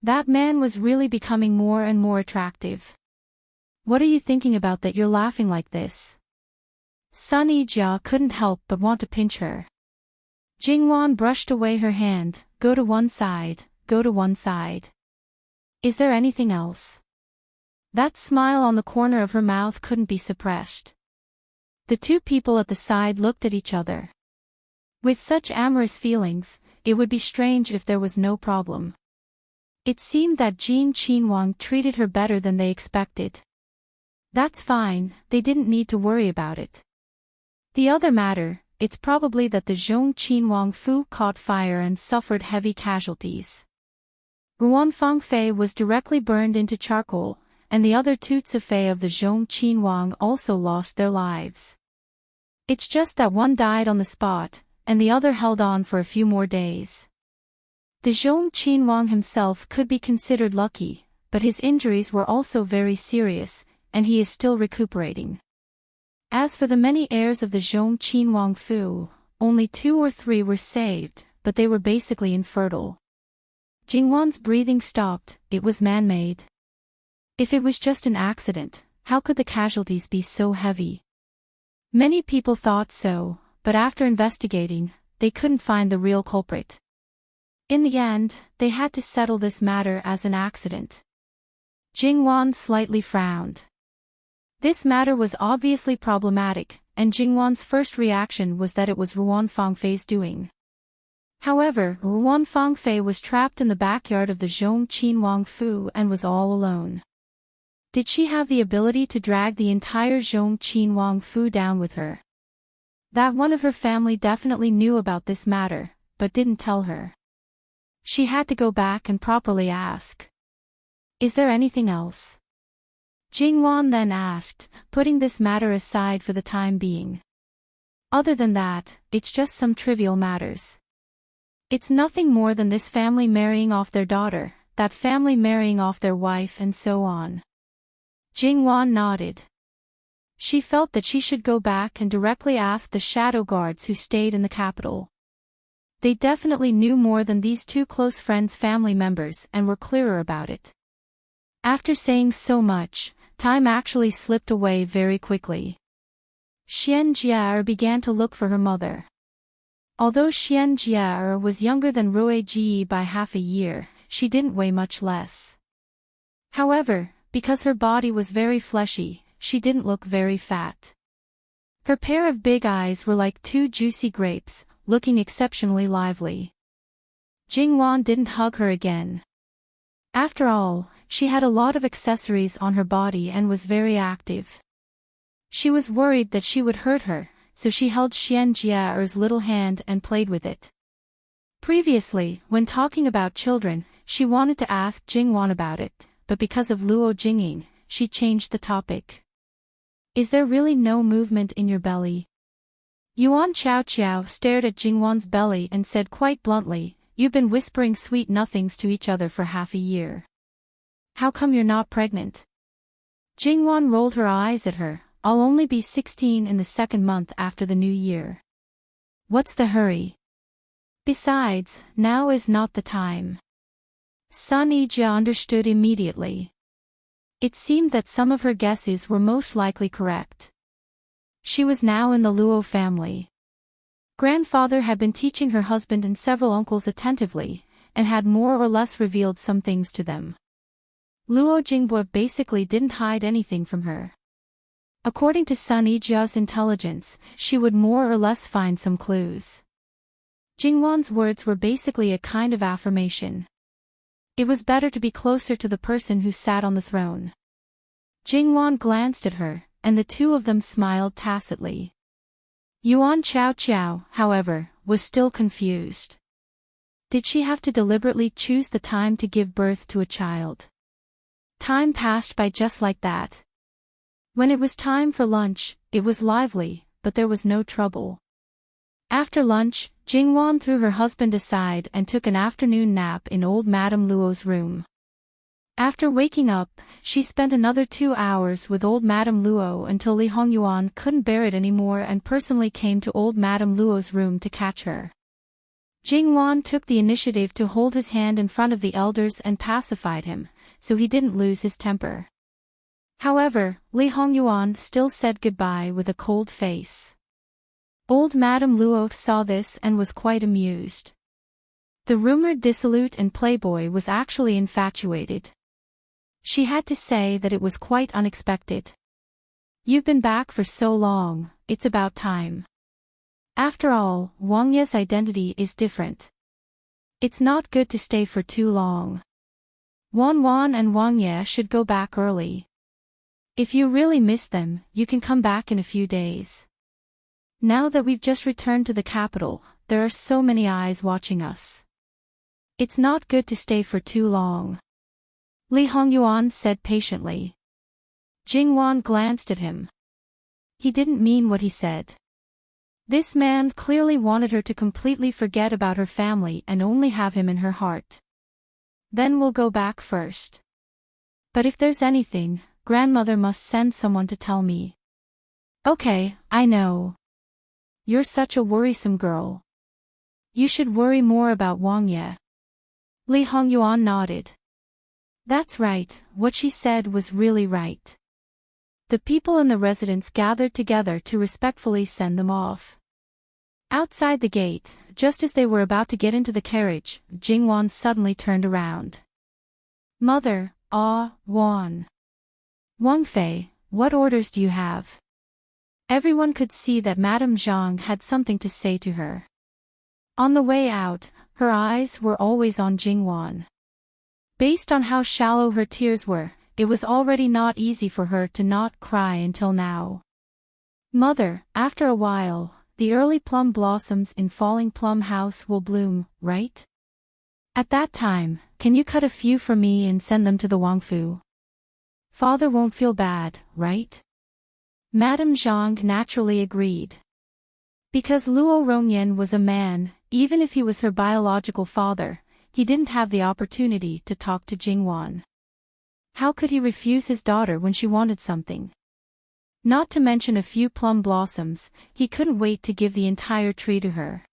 That man was really becoming more and more attractive. What are you thinking about that you're laughing like this? Sun Yijia couldn't help but want to pinch her. Jingwan brushed away her hand. Go to one side, go to one side. Is there anything else? That smile on the corner of her mouth couldn't be suppressed. The 2 people at the side looked at each other. With such amorous feelings, it would be strange if there was no problem. It seemed that Jin Qinwang treated her better than they expected. That's fine, they didn't need to worry about it. The other matter, it's probably that the Zhong Qinwang Fu caught fire and suffered heavy casualties. Ruan Fangfei was directly burned into charcoal, and the other 2 Zifei of the Zhong Qinwang also lost their lives. It's just that one died on the spot, and the other held on for a few more days. The Zhong Qinwang himself could be considered lucky, but his injuries were also very serious, and he is still recuperating. As for the many heirs of the Zhong Qinwang Fu, only 2 or 3 were saved, but they were basically infertile. Jingwan's breathing stopped. It was man-made. If it was just an accident, how could the casualties be so heavy? Many people thought so, but after investigating, they couldn't find the real culprit. In the end, they had to settle this matter as an accident. Jingwan slightly frowned. This matter was obviously problematic, and Jingwan's first reaction was that it was Ruan Fangfei's doing. However, Ruan Fangfei was trapped in the backyard of the Zhong Qinwang Fu and was all alone. Did she have the ability to drag the entire Zhong Qinwang Fu down with her? That one of her family definitely knew about this matter, but didn't tell her. She had to go back and properly ask. Is there anything else? Jingwan then asked, putting this matter aside for the time being. Other than that, it's just some trivial matters. It's nothing more than this family marrying off their daughter, that family marrying off their wife and so on. Jingwan nodded. She felt that she should go back and directly ask the shadow guards who stayed in the capital. They definitely knew more than these two close friends' family members and were clearer about it. After saying so much, time actually slipped away very quickly. Xian Jia began to look for her mother. Although Xian Jia was younger than Rui Ji by half a year, she didn't weigh much less. However, because her body was very fleshy, she didn't look very fat. Her pair of big eyes were like two juicy grapes, looking exceptionally lively. Jingwan didn't hug her again. After all, she had a lot of accessories on her body and was very active. She was worried that she would hurt her, so she held Xian Jia's little hand and played with it. Previously, when talking about children, she wanted to ask Jingwan about it, but because of Luo Jingying, she changed the topic. Is there really no movement in your belly? Yuan Qiao stared at Jingwan's belly and said quite bluntly, "You've been whispering sweet nothings to each other for half a year. How come you're not pregnant?" Jingwan rolled her eyes at her. "I'll only be 16 in the second month after the new year. What's the hurry? Besides, now is not the time." Sun Yijia understood immediately. It seemed that some of her guesses were most likely correct. She was now in the Luo family. Grandfather had been teaching her husband and several uncles attentively, and had more or less revealed some things to them. Luo Jingbo basically didn't hide anything from her. According to Sun Yijia's intelligence, she would more or less find some clues. Jingwan's words were basically a kind of affirmation. It was better to be closer to the person who sat on the throne. Jingwan glanced at her, and the two of them smiled tacitly. Yuan Qiao, however, was still confused. Did she have to deliberately choose the time to give birth to a child? Time passed by just like that. When it was time for lunch, it was lively, but there was no trouble. After lunch, Jingwan threw her husband aside and took an afternoon nap in old Madame Luo's room. After waking up, she spent another 2 hours with old Madame Luo until Li Hongyuan couldn't bear it anymore and personally came to old Madame Luo's room to catch her. Jingwan took the initiative to hold his hand in front of the elders and pacified him, so he didn't lose his temper. However, Li Hongyuan still said goodbye with a cold face. Old Madame Luo saw this and was quite amused. The rumored dissolute and playboy was actually infatuated. She had to say that it was quite unexpected. "You've been back for so long, it's about time. After all, Wang Ye's identity is different. It's not good to stay for too long. Wan and Wang Ye should go back early. If you really miss them, you can come back in a few days. Now that we've just returned to the capital, there are so many eyes watching us. It's not good to stay for too long," Li Hongyuan said patiently. Jingwan glanced at him. He didn't mean what he said. This man clearly wanted her to completely forget about her family and only have him in her heart. "Then we'll go back first. But if there's anything, grandmother must send someone to tell me." "Okay, I know. You're such a worrisome girl. You should worry more about Wang Ye." Li Hongyuan nodded. That's right, what she said was really right. The people in the residence gathered together to respectfully send them off. Outside the gate, just as they were about to get into the carriage, Jingwan suddenly turned around. "Mother, Wan. Wang Fei, what orders do you have?" Everyone could see that Madame Zhang had something to say to her. On the way out, her eyes were always on Jingwan. Based on how shallow her tears were, it was already not easy for her to not cry until now. "Mother, after a while, the early plum blossoms in Falling Plum House will bloom, right? At that time, can you cut a few for me and send them to the Wangfu? Father won't feel bad, right?" Madame Zhang naturally agreed. Because Luo Rongyan was a man, even if he was her biological father, he didn't have the opportunity to talk to Jingwan. How could he refuse his daughter when she wanted something? Not to mention a few plum blossoms, he couldn't wait to give the entire tree to her.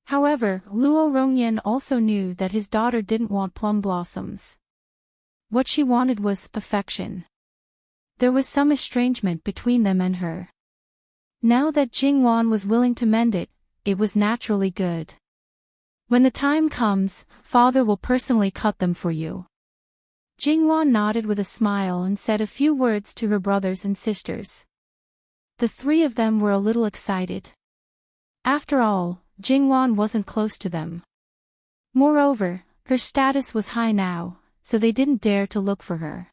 However, Luo Rongyan also knew that his daughter didn't want plum blossoms. What she wanted was affection. There was some estrangement between them and her. Now that Jingwan was willing to mend it, it was naturally good. When the time comes, father will personally cut them for you. Jingwan nodded with a smile and said a few words to her brothers and sisters. The three of them were a little excited. After all, Jingwan wasn't close to them. Moreover, her status was high now, so they didn't dare to look for her.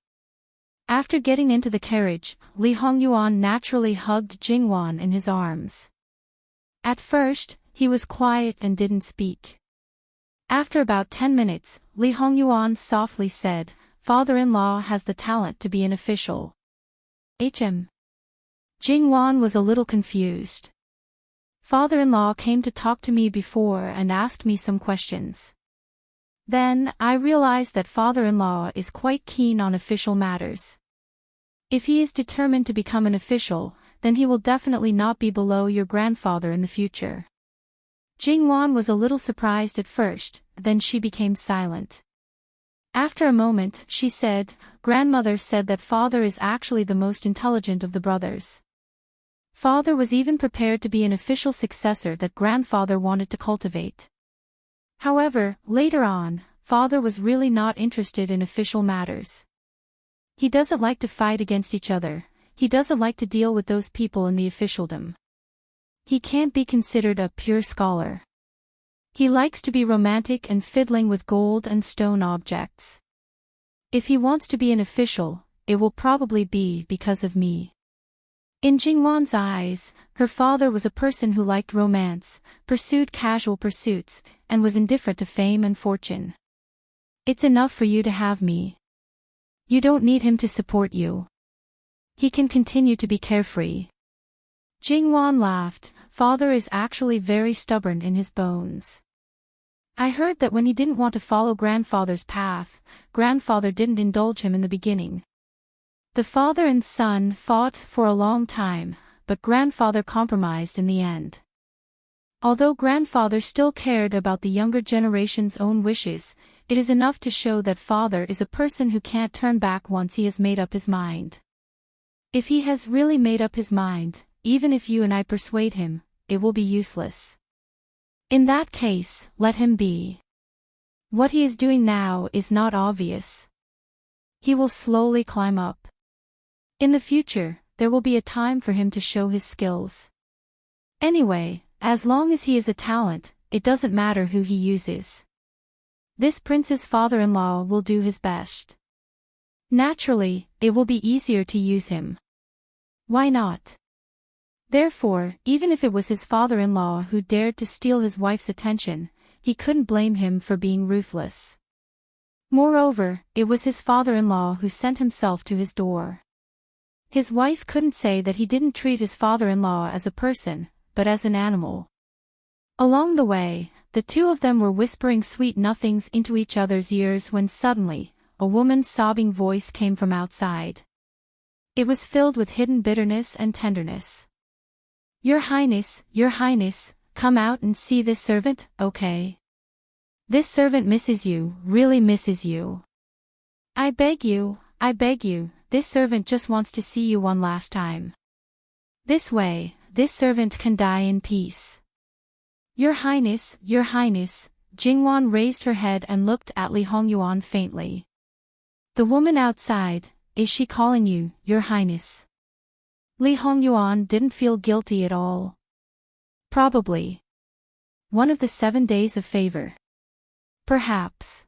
After getting into the carriage, Li Hongyuan naturally hugged Jingwan in his arms. At first, he was quiet and didn't speak. After about 10 minutes, Li Hongyuan softly said, "Father-in-law has the talent to be an official." Jingwan was a little confused. Father-in-law came to talk to me before and asked me some questions. Then, I realized that father-in-law is quite keen on official matters. If he is determined to become an official, then he will definitely not be below your grandfather in the future. Jingwan was a little surprised at first, then she became silent. After a moment, she said, "Grandmother said that father is actually the most intelligent of the brothers. Father was even prepared to be an official successor that grandfather wanted to cultivate. However, later on, father was really not interested in official matters. He doesn't like to fight against each other, he doesn't like to deal with those people in the officialdom. He can't be considered a pure scholar. He likes to be romantic and fiddling with gold and stone objects. If he wants to be an official, it will probably be because of me." In Jingwan's eyes, her father was a person who liked romance, pursued casual pursuits, and was indifferent to fame and fortune. "It's enough for you to have me. You don't need him to support you. He can continue to be carefree." Jingwan laughed. Father is actually very stubborn in his bones. I heard that when he didn't want to follow grandfather's path, grandfather didn't indulge him in the beginning. The father and son fought for a long time, but grandfather compromised in the end. Although grandfather still cared about the younger generation's own wishes, it is enough to show that father is a person who can't turn back once he has made up his mind. If he has really made up his mind, even if you and I persuade him, it will be useless. In that case, let him be. What he is doing now is not obvious. He will slowly climb up. In the future, there will be a time for him to show his skills. Anyway, as long as he is a talent, it doesn't matter who he uses. This prince's father-in-law will do his best. Naturally, it will be easier to use him. Why not? Therefore, even if it was his father-in-law who dared to steal his wife's attention, he couldn't blame him for being ruthless. Moreover, it was his father-in-law who sent himself to his door. His wife couldn't say that he didn't treat his father-in-law as a person, but as an animal. Along the way, the two of them were whispering sweet nothings into each other's ears when suddenly, a woman's sobbing voice came from outside. It was filled with hidden bitterness and tenderness. Your Highness, come out and see this servant, okay? This servant misses you, really misses you. I beg you, this servant just wants to see you one last time. This way, this servant can die in peace. Your Highness, Jingwan raised her head and looked at Li Hongyuan faintly. The woman outside, is she calling you, Your Highness? Li Hongyuan didn't feel guilty at all. Probably. One of the 7 days of favor. Perhaps.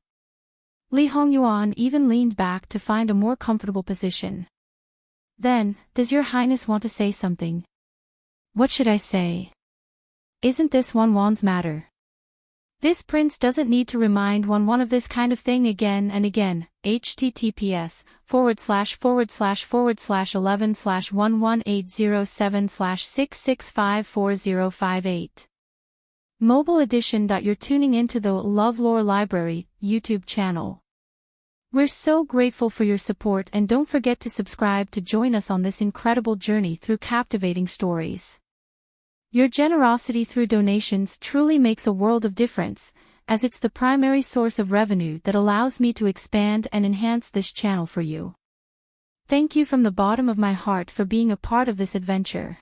Li Hongyuan even leaned back to find a more comfortable position. Then, does Your Highness want to say something? What should I say? Isn't this Wan's matter? This prince doesn't need to remind one of this kind of thing again and again. https://11/11807/6654058 Mobile edition. You're tuning into the LoveLore Library YouTube channel. We're so grateful for your support, and don't forget to subscribe to join us on this incredible journey through captivating stories. Your generosity through donations truly makes a world of difference, as it's the primary source of revenue that allows me to expand and enhance this channel for you. Thank you from the bottom of my heart for being a part of this adventure.